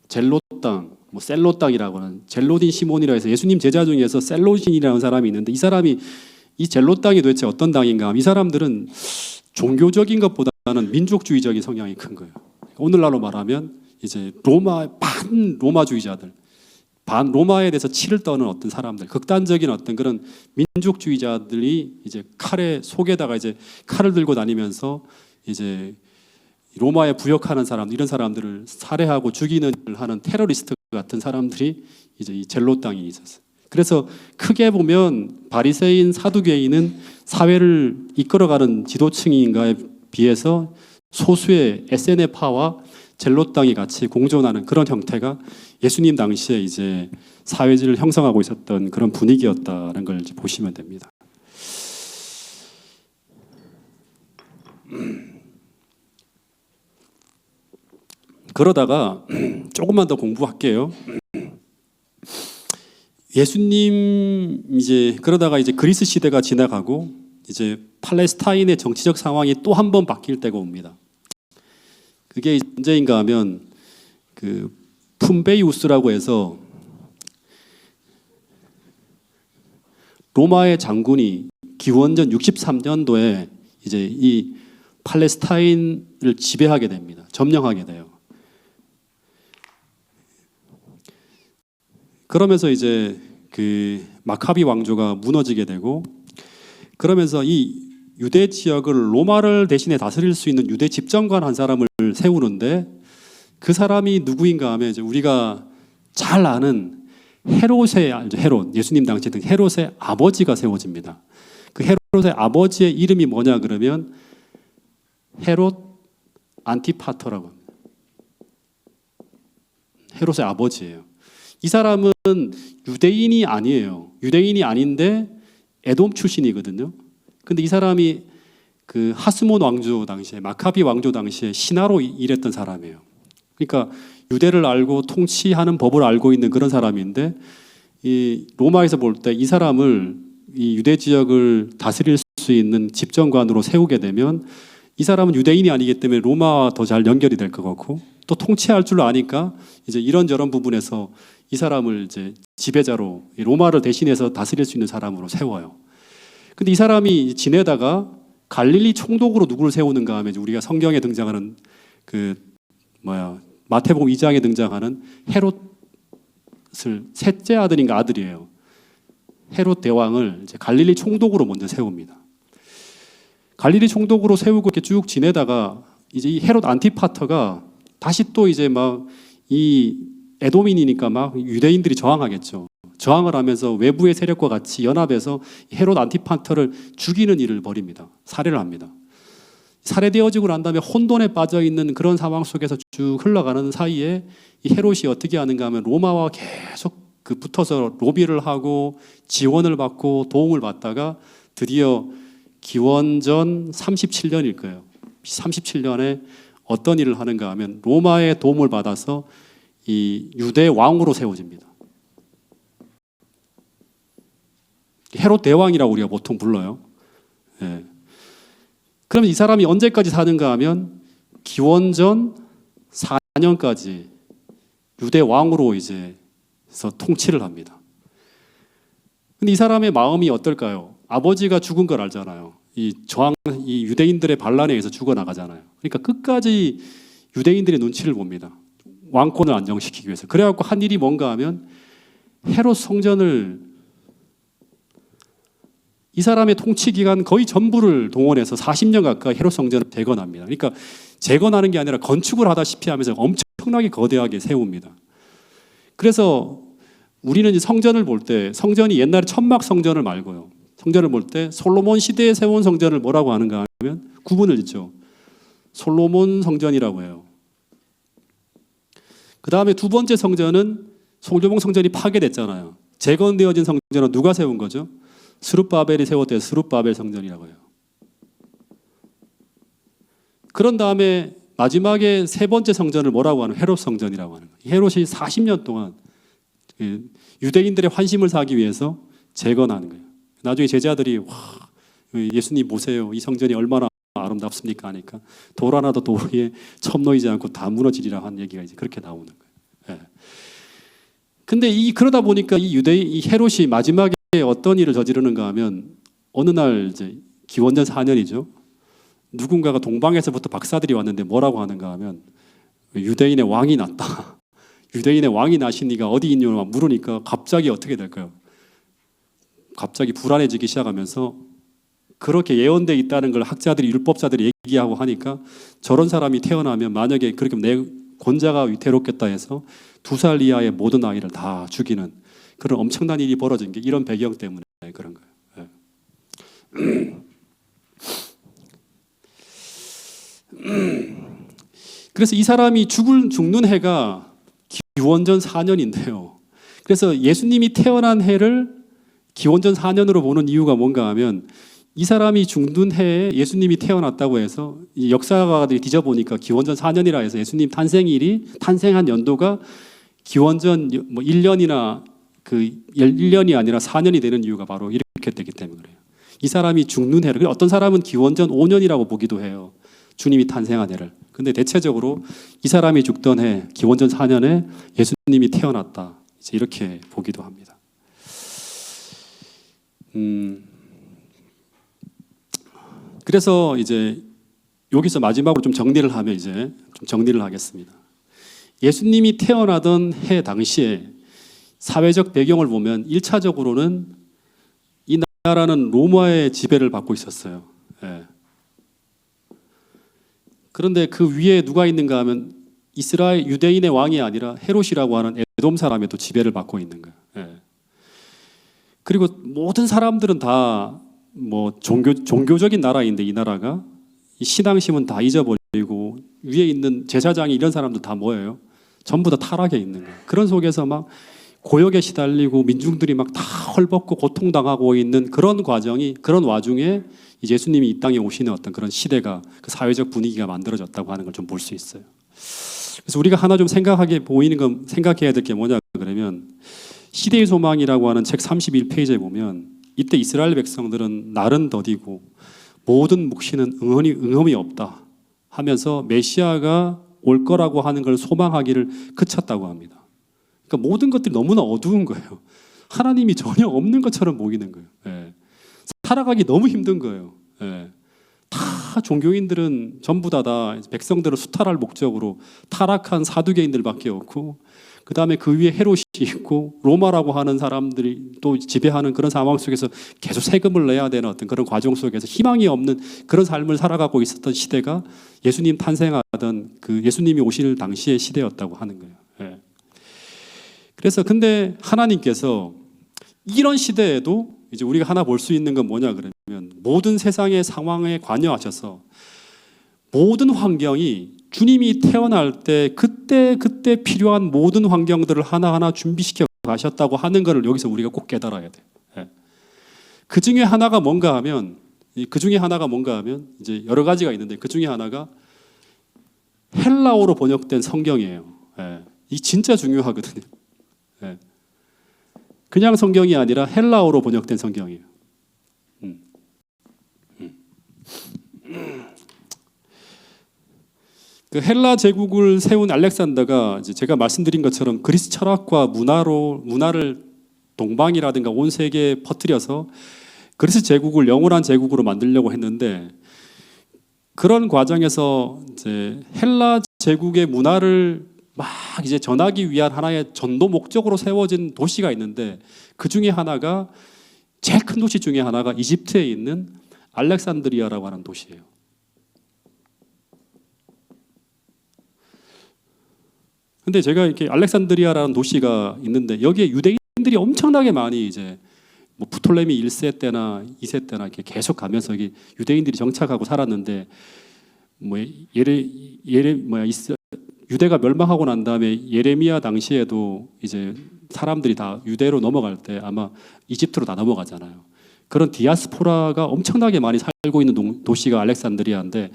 젤롯 땅, 뭐 셀롯 땅이라고 하는 젤로딘 시몬이라고 해서 예수님 제자 중에서 셀로딘이라는 사람이 있는데 이 사람이 이 젤롯 땅이 도대체 어떤 땅인가 하면 이 사람들은 종교적인 것보다는 민족주의적인 성향이 큰 거예요. 오늘날로 말하면 이제 반 로마주의자들, 반 로마에 대해서 치를 떠는 어떤 사람들, 극단적인 어떤 그런 민족주의자들이 이제 칼에 속에다가 이제 칼을 들고 다니면서 이제 로마에 부역하는 사람, 이런 사람들을 살해하고 죽이는 일을 하는 테러리스트 같은 사람들이 이제 이 젤롯 땅에 있었어요. 그래서 크게 보면 바리새인, 사두개인은 사회를 이끌어가는 지도층인가에 비해서 소수의 SNF파와 젤롯 땅이 같이 공존하는 그런 형태가 예수님 당시에 이제 사회를 형성하고 있었던 그런 분위기였다는 걸 이제 보시면 됩니다. 그러다가 조금만 더 공부할게요. 예수님 이제 그러다가 이제 그리스 시대가 지나가고 이제 팔레스타인의 정치적 상황이 또 한 번 바뀔 때가 옵니다. 그게 언제인가 하면 그 푼베이우스라고 해서 로마의 장군이 기원전 63년도에 이제 이 팔레스타인을 지배하게 됩니다. 점령하게 돼요. 그러면서 이제 그 마카비 왕조가 무너지게 되고 그러면서 이 유대 지역을 로마를 대신에 다스릴 수 있는 유대 집정관 한 사람을 세우는데 그 사람이 누구인가 하면 이제 우리가 잘 아는 헤롯의 헤롯, 예수님 당시에 헤롯의 아버지가 세워집니다. 그 헤롯의 아버지의 이름이 뭐냐 그러면 헤롯 안티파터라고 합니다. 헤롯의 아버지예요. 이 사람은 유대인이 아니에요. 유대인이 아닌데 에돔 출신이거든요. 근데 이 사람이 그 하스몬 왕조 당시에 마카비 왕조 당시에 신하로 일했던 사람이에요. 그러니까 유대를 알고 통치하는 법을 알고 있는 그런 사람인데 이 로마에서 볼 때 이 사람을 이 유대 지역을 다스릴 수 있는 집정관으로 세우게 되면 이 사람은 유대인이 아니기 때문에 로마와 더 잘 연결이 될 것 같고 또 통치할 줄 아니까 이제 이런저런 부분에서 이 사람을 이제 지배자로 로마를 대신해서 다스릴 수 있는 사람으로 세워요. 근데 이 사람이 지내다가 갈릴리 총독으로 누구를 세우는가 하면 우리가 성경에 등장하는 마태복음 2장에 등장하는 헤롯을 셋째 아들인가 아들이에요. 헤롯 대왕을 이제 갈릴리 총독으로 먼저 세웁니다. 갈릴리 총독으로 세우고 이렇게 쭉 지내다가 이제 이 헤롯 안티파터가 다시 또 이제 막 이 에돔인이니까 막 유대인들이 저항하겠죠. 저항을 하면서 외부의 세력과 같이 연합해서 헤롯 안티파터를 죽이는 일을 벌입니다. 살해를 합니다. 살해되어지고 난 다음에 혼돈에 빠져 있는 그런 상황 속에서 쭉 흘러가는 사이에 이 헤롯이 어떻게 하는가 하면 로마와 계속 붙어서 로비를 하고 지원을 받고 도움을 받다가 드디어 기원전 37년일 거예요. 37년에 어떤 일을 하는가 하면 로마의 도움을 받아서 이 유대 왕으로 세워집니다. 헤롯 대왕이라고 우리가 보통 불러요. 예. 그러면 이 사람이 언제까지 사는가 하면 기원전 4년까지 유대 왕으로 이제 통치를 합니다. 근데 이 사람의 마음이 어떨까요? 아버지가 죽은 걸 알잖아요. 이 유대인들의 반란에 의해서 죽어나가잖아요. 그러니까 끝까지 유대인들의 눈치를 봅니다. 왕권을 안정시키기 위해서. 그래갖고 한 일이 뭔가 하면 헤롯 성전을 이 사람의 통치 기간 거의 전부를 동원해서 40년 가까이 헤롯 성전을 재건합니다. 그러니까 재건하는 게 아니라 건축을 하다시피 하면서 엄청나게 거대하게 세웁니다. 그래서 우리는 성전을 볼 때 성전이 옛날에 천막 성전을 말고요. 성전을 볼 때 솔로몬 시대에 세운 성전을 뭐라고 하는가 하면 구분을 짓죠. 솔로몬 성전이라고 해요. 그 다음에 두 번째 성전은 솔로몬 성전이 파괴됐잖아요. 재건되어진 성전은 누가 세운 거죠? 스룹바벨이 세웠대요. 스룹바벨 성전이라고 해요. 그런 다음에 마지막에 세 번째 성전을 뭐라고 하는? 헤롯 성전이라고 하는 거예요. 헤롯이 40년 동안 유대인들의 환심을 사기 위해서 재건하는 거예요. 나중에 제자들이 와, 예수님 보세요. 이 성전이 얼마나 아름답습니까? 하니까 돌 하나도 돌 위에 첨 놓이지 않고 다 무너지리라 한 얘기가 이제 그렇게 나오는 거예요. 예. 근데 그러다 보니까 이 헤롯이 마지막에 어떤 일을 저지르는가 하면 어느 날 이제 기원전 4년이죠. 누군가가 동방에서부터 박사들이 왔는데 뭐라고 하는가 하면 유대인의 왕이 났다. 유대인의 왕이 나신 이가 어디 있냐고 물으니까 갑자기 어떻게 될까요? 갑자기 불안해지기 시작하면서 그렇게 예언되어 있다는 걸 학자들이 율법자들이 얘기하고 하니까 저런 사람이 태어나면 만약에 그렇게 내 권자가 위태롭겠다 해서 2살 이하의 모든 아이를 다 죽이는 그런 엄청난 일이 벌어진 게 이런 배경 때문에 그런 거예요. 그래서 이 사람이 죽는 해가 기원전 4년인데요. 그래서 예수님이 태어난 해를 기원전 4년으로 보는 이유가 뭔가 하면 이 사람이 죽는 해에 예수님이 태어났다고 해서 이 역사가들이 뒤져보니까 기원전 4년이라 해서 예수님 탄생한 연도가 기원전 1년이나 1년이 아니라 4년이 되는 이유가 바로 이렇게 되기 때문에 그래요. 이 사람이 죽는 해를 어떤 사람은 기원전 5년이라고 보기도 해요. 주님이 탄생한 해를. 근데 대체적으로 이 사람이 죽던 해 기원전 4년에 예수님이 태어났다. 이제 이렇게 보기도 합니다. 그래서 이제 여기서 마지막으로 좀 정리를 하면 이제 좀 정리를 하겠습니다. 예수님이 태어나던 해 당시에 사회적 배경을 보면 1차적으로는 이 나라는 로마의 지배를 받고 있었어요. 예. 그런데 그 위에 누가 있는가 하면 이스라엘 유대인의 왕이 아니라 헤롯이라고 하는 에돔 사람의 또 지배를 받고 있는 거예요. 예. 그리고 모든 사람들은 다 뭐 종교적인 나라인데 이 나라가 이 신앙심은 다 잊어버리고 위에 있는 제사장이 이런 사람들 다 뭐예요? 전부 다 타락해 있는 거예요. 그런 속에서 막 고역에 시달리고 민중들이 막 다 헐벗고 고통당하고 있는 그런 와중에 예수님이 이 땅에 오시는 어떤 그런 시대가 그 사회적 분위기가 만들어졌다고 하는 걸 좀 볼 수 있어요. 그래서 우리가 하나 좀 생각해야 될 게 뭐냐 그러면 시대의 소망이라고 하는 책 31페이지에 보면 이때 이스라엘 백성들은 날은 더디고 모든 묵시는 응험이 없다 하면서 메시아가 올 거라고 하는 걸 소망하기를 그쳤다고 합니다. 그러니까 모든 것들이 너무나 어두운 거예요. 하나님이 전혀 없는 것처럼 보이는 거예요. 예. 살아가기 너무 힘든 거예요. 예. 다 종교인들은 전부 다 백성들을 수탈할 목적으로 타락한 사두개인들밖에 없고 그 다음에 그 위에 헤롯이 있고 로마라고 하는 사람들이 또 지배하는 그런 상황 속에서 계속 세금을 내야 되는 어떤 그런 과정 속에서 희망이 없는 그런 삶을 살아가고 있었던 시대가 예수님 탄생하던 그 예수님이 오실 당시의 시대였다고 하는 거예요. 예. 그래서 근데 하나님께서 이런 시대에도 이제 우리가 하나 볼 수 있는 건 뭐냐 그러면 모든 세상의 상황에 관여하셔서 모든 환경이 주님이 태어날 때 그때 필요한 모든 환경들을 하나하나 준비시켜 가셨다고 하는 것을 여기서 우리가 꼭 깨달아야 돼요. 예. 그 중에 하나가 뭔가 하면 이제 여러 가지가 있는데 그 중에 하나가 헬라어로 번역된 성경이에요. 예. 이 진짜 중요하거든요. 예. 그냥 성경이 아니라 헬라어로 번역된 성경이에요. 그 헬라 제국을 세운 알렉산더가 이제 제가 말씀드린 것처럼 그리스 철학과 문화를 동방이라든가 온 세계에 퍼뜨려서 그리스 제국을 영원한 제국으로 만들려고 했는데 그런 과정에서 이제 헬라 제국의 문화를 막 이제 전하기 위한 하나의 전도 목적으로 세워진 도시가 있는데 그 중에 하나가 제일 큰 도시 중에 하나가 이집트에 있는 알렉산드리아라고 하는 도시예요. 근데 제가 이렇게 알렉산드리아라는 도시가 있는데 여기에 유대인들이 엄청나게 많이 이제 뭐 프톨레미 1세 때나 2세 때나 이렇게 계속 가면서 여기 유대인들이 정착하고 살았는데 뭐 유대가 멸망하고 난 다음에 예레미야 당시에도 이제 사람들이 다 유대로 넘어갈 때 아마 이집트로 다 넘어가잖아요. 그런 디아스포라가 엄청나게 많이 살고 있는 도시가 알렉산드리아인데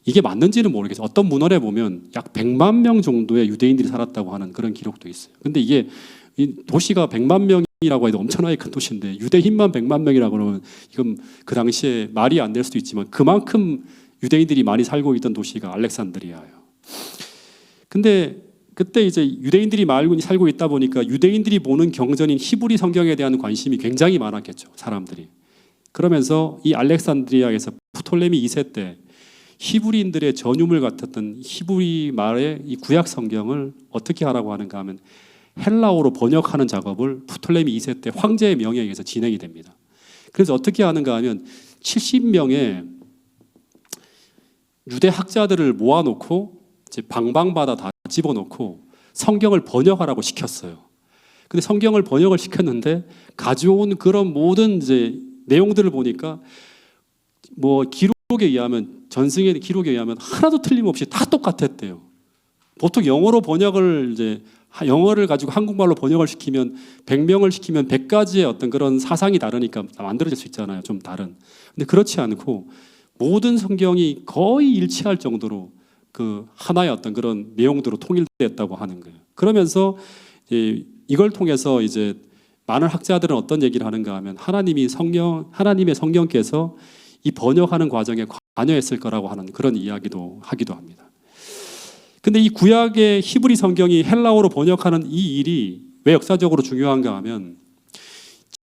이게 맞는지는 모르겠어요. 어떤 문헌에 보면 약 100만 명 정도의 유대인들이 살았다고 하는 그런 기록도 있어요. 근데 이게 이 도시가 100만 명이라고 해도 엄청나게 큰 도시인데 유대인만 100만 명이라고 그러면 이건 그 당시에 말이 안 될 수도 있지만 그만큼 유대인들이 많이 살고 있던 도시가 알렉산드리아예요. 근데 그때 이제 유대인들이 많이 살고 있다 보니까 유대인들이 보는 경전인 히브리 성경에 대한 관심이 굉장히 많았겠죠, 사람들이. 그러면서 이 알렉산드리아에서 프톨레미 2세 때 히브리인들의 전유물 같았던 히브리 말의 이 구약 성경을 어떻게 하라고 하는가 하면 헬라어로 번역하는 작업을 프톨레미 2세 때 황제의 명령에 의해서 진행이 됩니다. 그래서 어떻게 하는가 하면 70명의 유대 학자들을 모아놓고 이제 방방마다 다 집어넣고 성경을 번역하라고 시켰어요. 근데 성경을 번역을 시켰는데 가져온 그런 모든 이제 내용들을 보니까 뭐 기록에 의하면 전승의 기록에 의하면 하나도 틀림없이 다 똑같았대요. 보통 영어로 번역을 이제 영어를 가지고 한국말로 번역을 시키면 100명을 시키면 100가지의 어떤 그런 사상이 다르니까 만들어질 수 있잖아요. 좀 다른. 근데 그렇지 않고 모든 성경이 거의 일치할 정도로 그 하나의 어떤 그런 내용들로 통일됐다고 하는 거예요. 그러면서 이걸 통해서 이제 많은 학자들은 어떤 얘기를 하는가 하면 하나님의 성령께서 이 번역하는 과정에 관여했을 거라고 하는 그런 이야기도 하기도 합니다. 근데 이 구약의 히브리 성경이 헬라어로 번역하는 이 일이 왜 역사적으로 중요한가 하면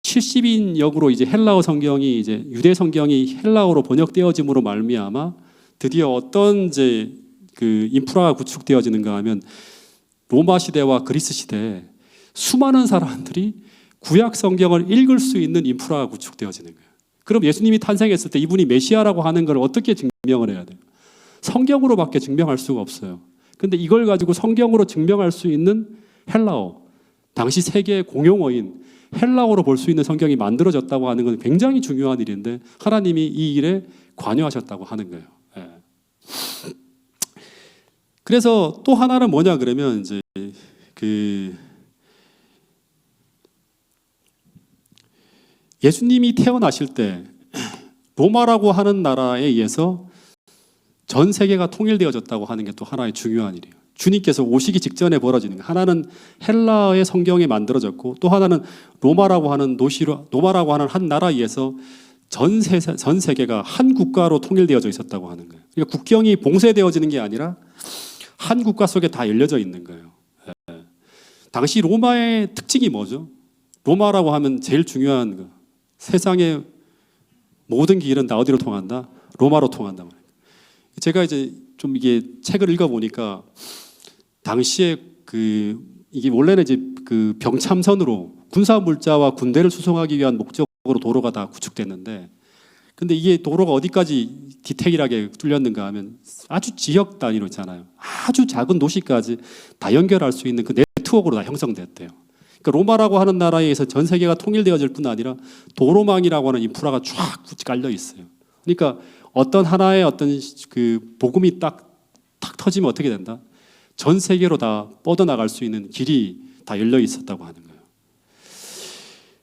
70인 역으로 이제 헬라어 성경이 이제 유대 성경이 헬라어로 번역되어짐으로 말미암아 드디어 어떤 이제 그 인프라가 구축되어지는가 하면 로마 시대와 그리스 시대에 수많은 사람들이 구약 성경을 읽을 수 있는 인프라가 구축되어지는 거예요. 그럼 예수님이 탄생했을 때 이분이 메시아라고 하는 걸 어떻게 증명을 해야 돼요? 성경으로밖에 증명할 수가 없어요. 근데 이걸 가지고 성경으로 증명할 수 있는 헬라어, 당시 세계의 공용어인 헬라어로 볼 수 있는 성경이 만들어졌다고 하는 건 굉장히 중요한 일인데 하나님이 이 일에 관여하셨다고 하는 거예요. 예. 그래서 또 하나는 뭐냐 그러면 이제 예수님이 태어나실 때 로마라고 하는 나라에 의해서 전 세계가 통일되어졌다고 하는 게 또 하나의 중요한 일이에요. 주님께서 오시기 직전에 벌어지는 거. 하나는 헬라의 성경에 만들어졌고 또 하나는 로마라고 하는 한 나라에 의해서 전 세계가 한 국가로 통일되어져 있었다고 하는 거예요. 그러니까 국경이 봉쇄되어지는 게 아니라 한 국가 속에 다 열려져 있는 거예요. 당시 로마의 특징이 뭐죠? 로마라고 하면 제일 중요한 거. 세상의 모든 길은 다 어디로 통한다? 로마로 통한다. 제가 이제 좀 이게 책을 읽어보니까 당시에 이게 원래는 이제 그 병참선으로 군사 물자와 군대를 수송하기 위한 목적으로 도로가 다 구축됐는데 근데 이게 도로가 어디까지 디테일하게 뚫렸는가 하면 아주 지역 단위로 있잖아요. 아주 작은 도시까지 다 연결할 수 있는 그 네트워크로 다 형성됐대요. 그러니까 로마라고 하는 나라에서 전 세계가 통일되어질 뿐 아니라 도로망이라고 하는 인프라가 쫙 깔려 있어요. 그러니까 어떤 하나의 어떤 그 복음이 딱 터지면 어떻게 된다? 전 세계로 다 뻗어나갈 수 있는 길이 다 열려 있었다고 하는 거예요.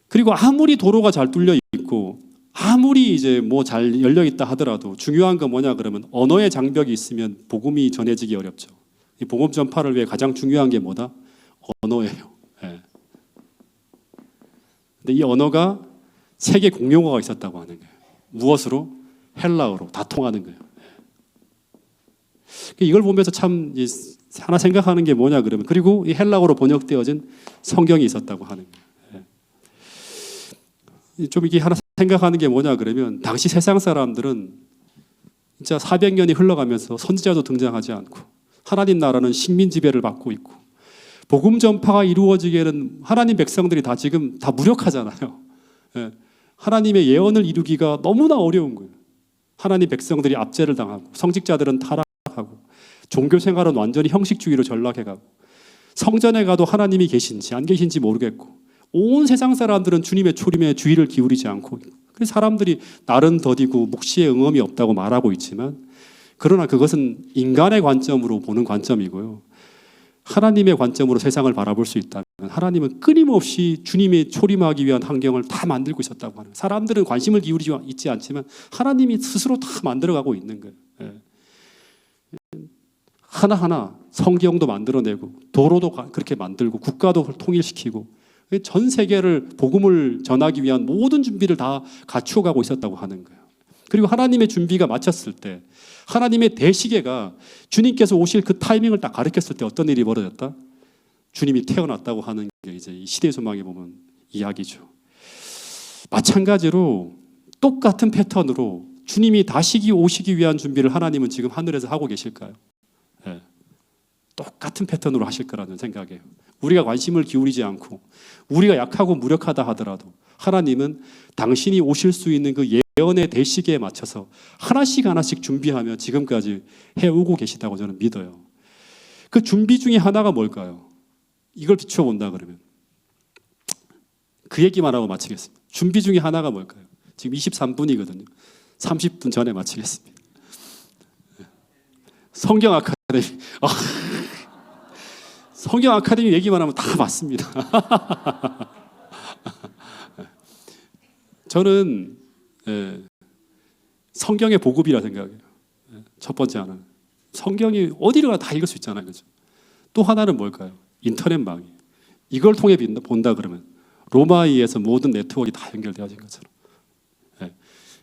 그리고 아무리 도로가 잘 뚫려 있고 아무리 이제 뭐 잘 열려 있다 하더라도 중요한 건 뭐냐 그러면 언어의 장벽이 있으면 복음이 전해지기 어렵죠. 이 복음 전파를 위해 가장 중요한 게 뭐다? 언어예요. 예. 근데 이 언어가 세계 공용어가 있었다고 하는 거예요. 무엇으로? 헬라어로 다 통하는 거예요. 이걸 보면서 참 하나 생각하는 게 뭐냐 그러면 그리고 이 헬라어로 번역되어진 성경이 있었다고 하는 거예요. 좀 이게 하나 생각하는 게 뭐냐 그러면 당시 세상 사람들은 진짜 400년이 흘러가면서 선지자도 등장하지 않고 하나님 나라는 식민 지배를 받고 있고 복음 전파가 이루어지기에는 하나님 백성들이 다 지금 다 무력하잖아요. 예. 하나님의 예언을 이루기가 너무나 어려운 거예요. 하나님 백성들이 압제를 당하고 성직자들은 타락하고 종교 생활은 완전히 형식주의로 전락해가고 성전에 가도 하나님이 계신지 안 계신지 모르겠고 온 세상 사람들은 주님의 초림에 주의를 기울이지 않고 그래서 사람들이 날은 더디고 묵시에 응엄이 없다고 말하고 있지만 그러나 그것은 인간의 관점으로 보는 관점이고요. 하나님의 관점으로 세상을 바라볼 수 있다면 하나님은 끊임없이 주님의 초림하기 위한 환경을 다 만들고 있었다고 하는 거예요. 사람들은 관심을 기울이지 있지 않지만 하나님이 스스로 다 만들어가고 있는 거예요. 예. 하나하나 성경도 만들어내고 도로도 그렇게 만들고 국가도 통일시키고 전 세계를 복음을 전하기 위한 모든 준비를 다 갖추어가고 있었다고 하는 거예요. 그리고 하나님의 준비가 마쳤을 때 하나님의 대시계가 주님께서 오실 그 타이밍을 딱 가리켰을 때 어떤 일이 벌어졌다? 주님이 태어났다고 하는 게 이제 이 시대 소망에 보면 이야기죠. 마찬가지로 똑같은 패턴으로 주님이 다시 오시기 위한 준비를 하나님은 지금 하늘에서 하고 계실까요? 네. 똑같은 패턴으로 하실 거라는 생각이에요. 우리가 관심을 기울이지 않고 우리가 약하고 무력하다 하더라도 하나님은 당신이 오실 수 있는 그 예언의 대시기에 맞춰서 하나씩 하나씩 준비하며 지금까지 해오고 계시다고 저는 믿어요. 그 준비 중에 하나가 뭘까요? 이걸 비춰본다 그러면 그 얘기만 하고 마치겠습니다. 준비 중에 하나가 뭘까요? 지금 23분이거든요. 30분 전에 마치겠습니다. 성경 아카데미. 성경 아카데미 얘기만 하면 다 맞습니다. 저는 성경의 보급이라 생각해요. 첫 번째 하나는 성경이 어디를 가나 다 읽을 수 있잖아요. 그렇죠? 또 하나는 뭘까요? 인터넷망이. 이걸 통해 본다 그러면 로마에서 모든 네트워크가 다 연결되어진 것처럼.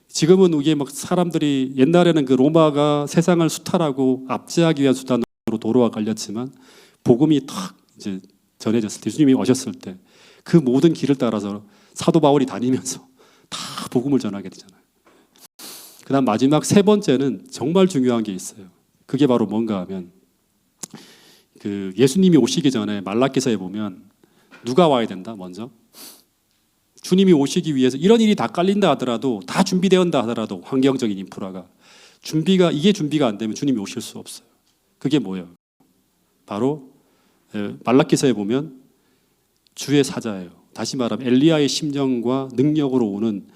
지금은 이게 막 사람들이 옛날에는 그 로마가 세상을 수탈하고 압제하기 위한 수단으로 도로와 걸렸지만 복음이 탁 이제 전해졌을 때 주님이 오셨을 때 그 모든 길을 따라서 사도 바울이 다니면서 다 복음을 전하게 되잖아요. 그다음 마지막 세 번째는 정말 중요한 게 있어요. 그게 바로 뭔가 하면 그 예수님이 오시기 전에 말라기서에 보면 누가 와야 된다 먼저? 주님이 오시기 위해서 이런 일이 다 깔린다 하더라도 다 준비되었다 하더라도 환경적인 인프라가 이게 준비가 안 되면 주님이 오실 수 없어요. 그게 뭐예요? 바로 말라기서에 보면 주의 사자예요. 다시 말하면 엘리야의 심정과 능력으로 오는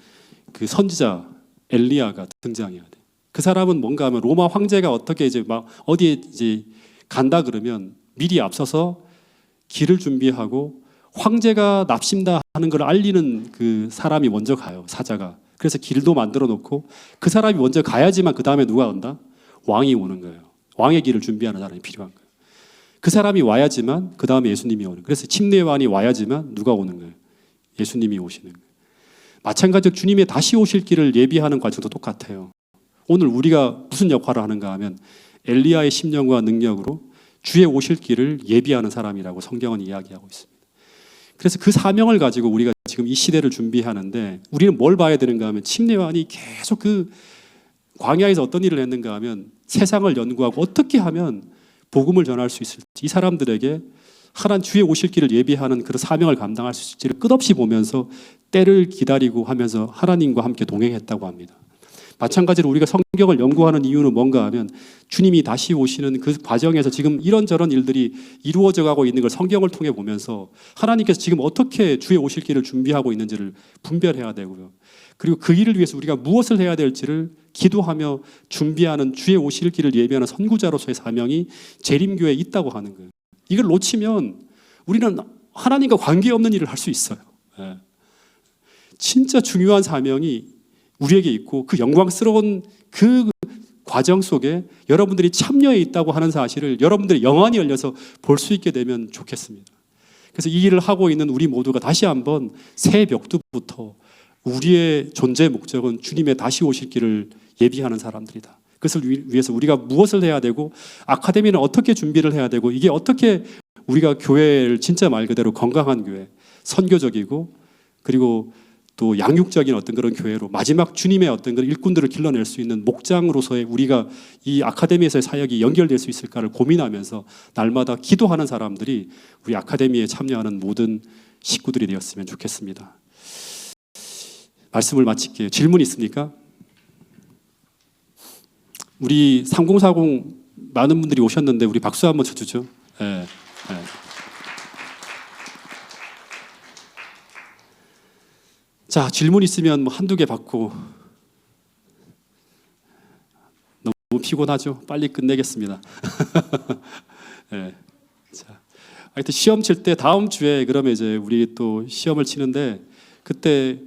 그 선지자 엘리야가 등장해야 돼. 그 사람은 뭔가 하면 로마 황제가 어떻게 이제 막 어디에 이제 간다 그러면 미리 앞서서 길을 준비하고 황제가 납신다 하는 걸 알리는 그 사람이 먼저 가요. 사자가. 그래서 길도 만들어 놓고 그 사람이 먼저 가야지만 그 다음에 누가 온다? 왕이 오는 거예요. 왕의 길을 준비하는 사람이 필요한 거예요. 그 사람이 와야지만 그 다음에 예수님이 오는 거예요. 그래서 침례요한이 와야지만 누가 오는 거예요? 예수님이 오시는 거예요. 마찬가지로 주님의 다시 오실 길을 예비하는 과정도 똑같아요. 오늘 우리가 무슨 역할을 하는가 하면 엘리야의 심령과 능력으로 주의 오실 길을 예비하는 사람이라고 성경은 이야기하고 있습니다. 그래서 그 사명을 가지고 우리가 지금 이 시대를 준비하는데 우리는 뭘 봐야 되는가 하면 침례요한이 계속 그 광야에서 어떤 일을 했는가 하면 세상을 연구하고 어떻게 하면 복음을 전할 수 있을지 이 사람들에게 하나님 주의 오실 길을 예비하는 그런 사명을 감당할 수 있을지를 끝없이 보면서 때를 기다리고 하면서 하나님과 함께 동행했다고 합니다. 마찬가지로 우리가 성경을 연구하는 이유는 뭔가 하면 주님이 다시 오시는 그 과정에서 지금 이런저런 일들이 이루어져 가고 있는 걸 성경을 통해 보면서 하나님께서 지금 어떻게 주의 오실 길을 준비하고 있는지를 분별해야 되고요. 그리고 그 일을 위해서 우리가 무엇을 해야 될지를 기도하며 준비하는 주의 오실 길을 예비하는 선구자로서의 사명이 재림교회에 있다고 하는 거예요. 이걸 놓치면 우리는 하나님과 관계없는 일을 할 수 있어요. 진짜 중요한 사명이 우리에게 있고 그 영광스러운 그 과정 속에 여러분들이 참여해 있다고 하는 사실을 여러분들의 영안이 열려서 볼 수 있게 되면 좋겠습니다. 그래서 이 일을 하고 있는 우리 모두가 다시 한번 새 벽두부터 우리의 존재 목적은 주님의 다시 오실 길을 예비하는 사람들이다. 그것을 위해서 우리가 무엇을 해야 되고 아카데미는 어떻게 준비를 해야 되고 이게 어떻게 우리가 교회를 진짜 말 그대로 건강한 교회, 선교적이고 그리고 또 양육적인 어떤 그런 교회로 마지막 주님의 어떤 그런 일꾼들을 길러낼 수 있는 목장으로서의 우리가 이 아카데미에서의 사역이 연결될 수 있을까를 고민하면서 날마다 기도하는 사람들이 우리 아카데미에 참여하는 모든 식구들이 되었으면 좋겠습니다. 말씀을 마칠게요. 질문 있습니까? 우리 3040 많은 분들이 오셨는데 우리 박수 한번 쳐주죠. 네, 네. 자, 질문 있으면 뭐 한두 개 받고. 너무 피곤하죠? 빨리 끝내겠습니다. 네. 자, 하여튼 시험 칠 때 다음 주에 그러면 이제 우리 또 시험을 치는데 그때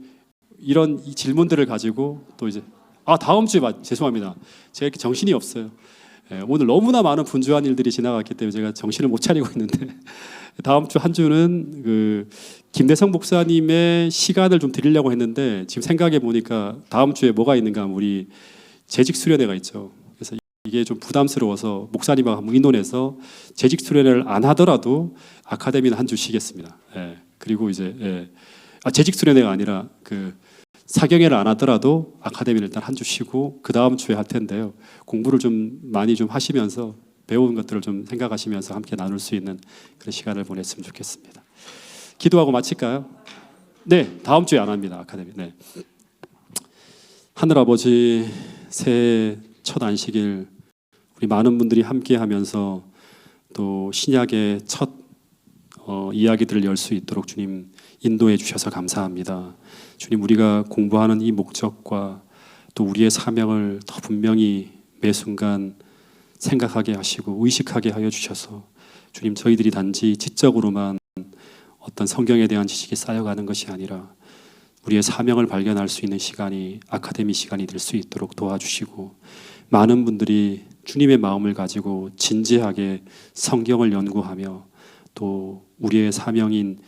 이런 이 질문들을 가지고 또 이제 다음 주에 죄송합니다. 제가 이렇게 정신이 없어요. 오늘 너무나 많은 분주한 일들이 지나갔기 때문에 제가 정신을 못 차리고 있는데 다음 주 한 주는 그 김대성 목사님의 시간을 좀 드리려고 했는데 지금 생각해 보니까 다음 주에 뭐가 있는가 하면 우리 재직 수련회가 있죠. 그래서 이게 좀 부담스러워서 목사님하고 한번 의논해서 재직 수련회를 안 하더라도 아카데미는 한 주 쉬겠습니다. 그리고 이제 재직 수련회가 아니라 그 사경회를 안 하더라도 아카데미를 일단 한 주 쉬고 그 다음 주에 할 텐데요. 공부를 좀 많이 좀 하시면서 배운 것들을 좀 생각하시면서 함께 나눌 수 있는 그런 시간을 보냈으면 좋겠습니다. 기도하고 마칠까요? 네, 다음 주에 안 합니다. 아카데미. 네. 하늘 아버지, 새해 첫 안식일 우리 많은 분들이 함께하면서 또 신약의 첫 이야기들을 열 수 있도록 주님 인도해 주셔서 감사합니다. 주님, 우리가 공부하는 이 목적과 또 우리의 사명을 더 분명히 매 순간 생각하게 하시고 의식하게 하여 주셔서 주님, 저희들이 단지 지적으로만 어떤 성경에 대한 지식이 쌓여가는 것이 아니라 우리의 사명을 발견할 수 있는 시간이 아카데미 시간이 될 수 있도록 도와주시고 많은 분들이 주님의 마음을 가지고 진지하게 성경을 연구하며 또 우리의 사명인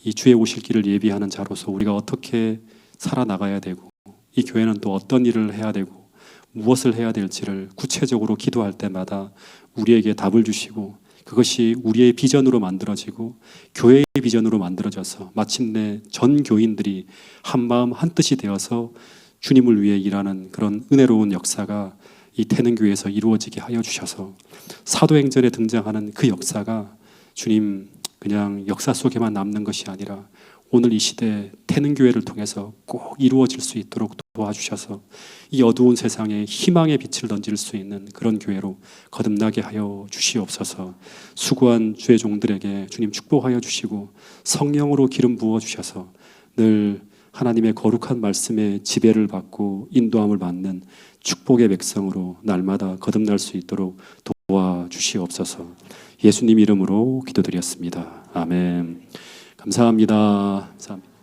이 주의 오실 길을 예비하는 자로서 우리가 어떻게 살아나가야 되고 이 교회는 또 어떤 일을 해야 되고 무엇을 해야 될지를 구체적으로 기도할 때마다 우리에게 답을 주시고 그것이 우리의 비전으로 만들어지고 교회의 비전으로 만들어져서 마침내 전 교인들이 한마음 한뜻이 되어서 주님을 위해 일하는 그런 은혜로운 역사가 이 태능교회에서 이루어지게 하여 주셔서 사도행전에 등장하는 그 역사가 주님 그냥 역사 속에만 남는 것이 아니라 오늘 이 시대 태능교회를 통해서 꼭 이루어질 수 있도록 도와주셔서 이 어두운 세상에 희망의 빛을 던질 수 있는 그런 교회로 거듭나게 하여 주시옵소서. 수고한 주의 종들에게 주님 축복하여 주시고 성령으로 기름 부어 주셔서 늘 하나님의 거룩한 말씀에 지배를 받고 인도함을 받는 축복의 백성으로 날마다 거듭날 수 있도록 도와주시옵소서. 예수님 이름으로 기도드렸습니다. 아멘. 감사합니다. 감사합니다.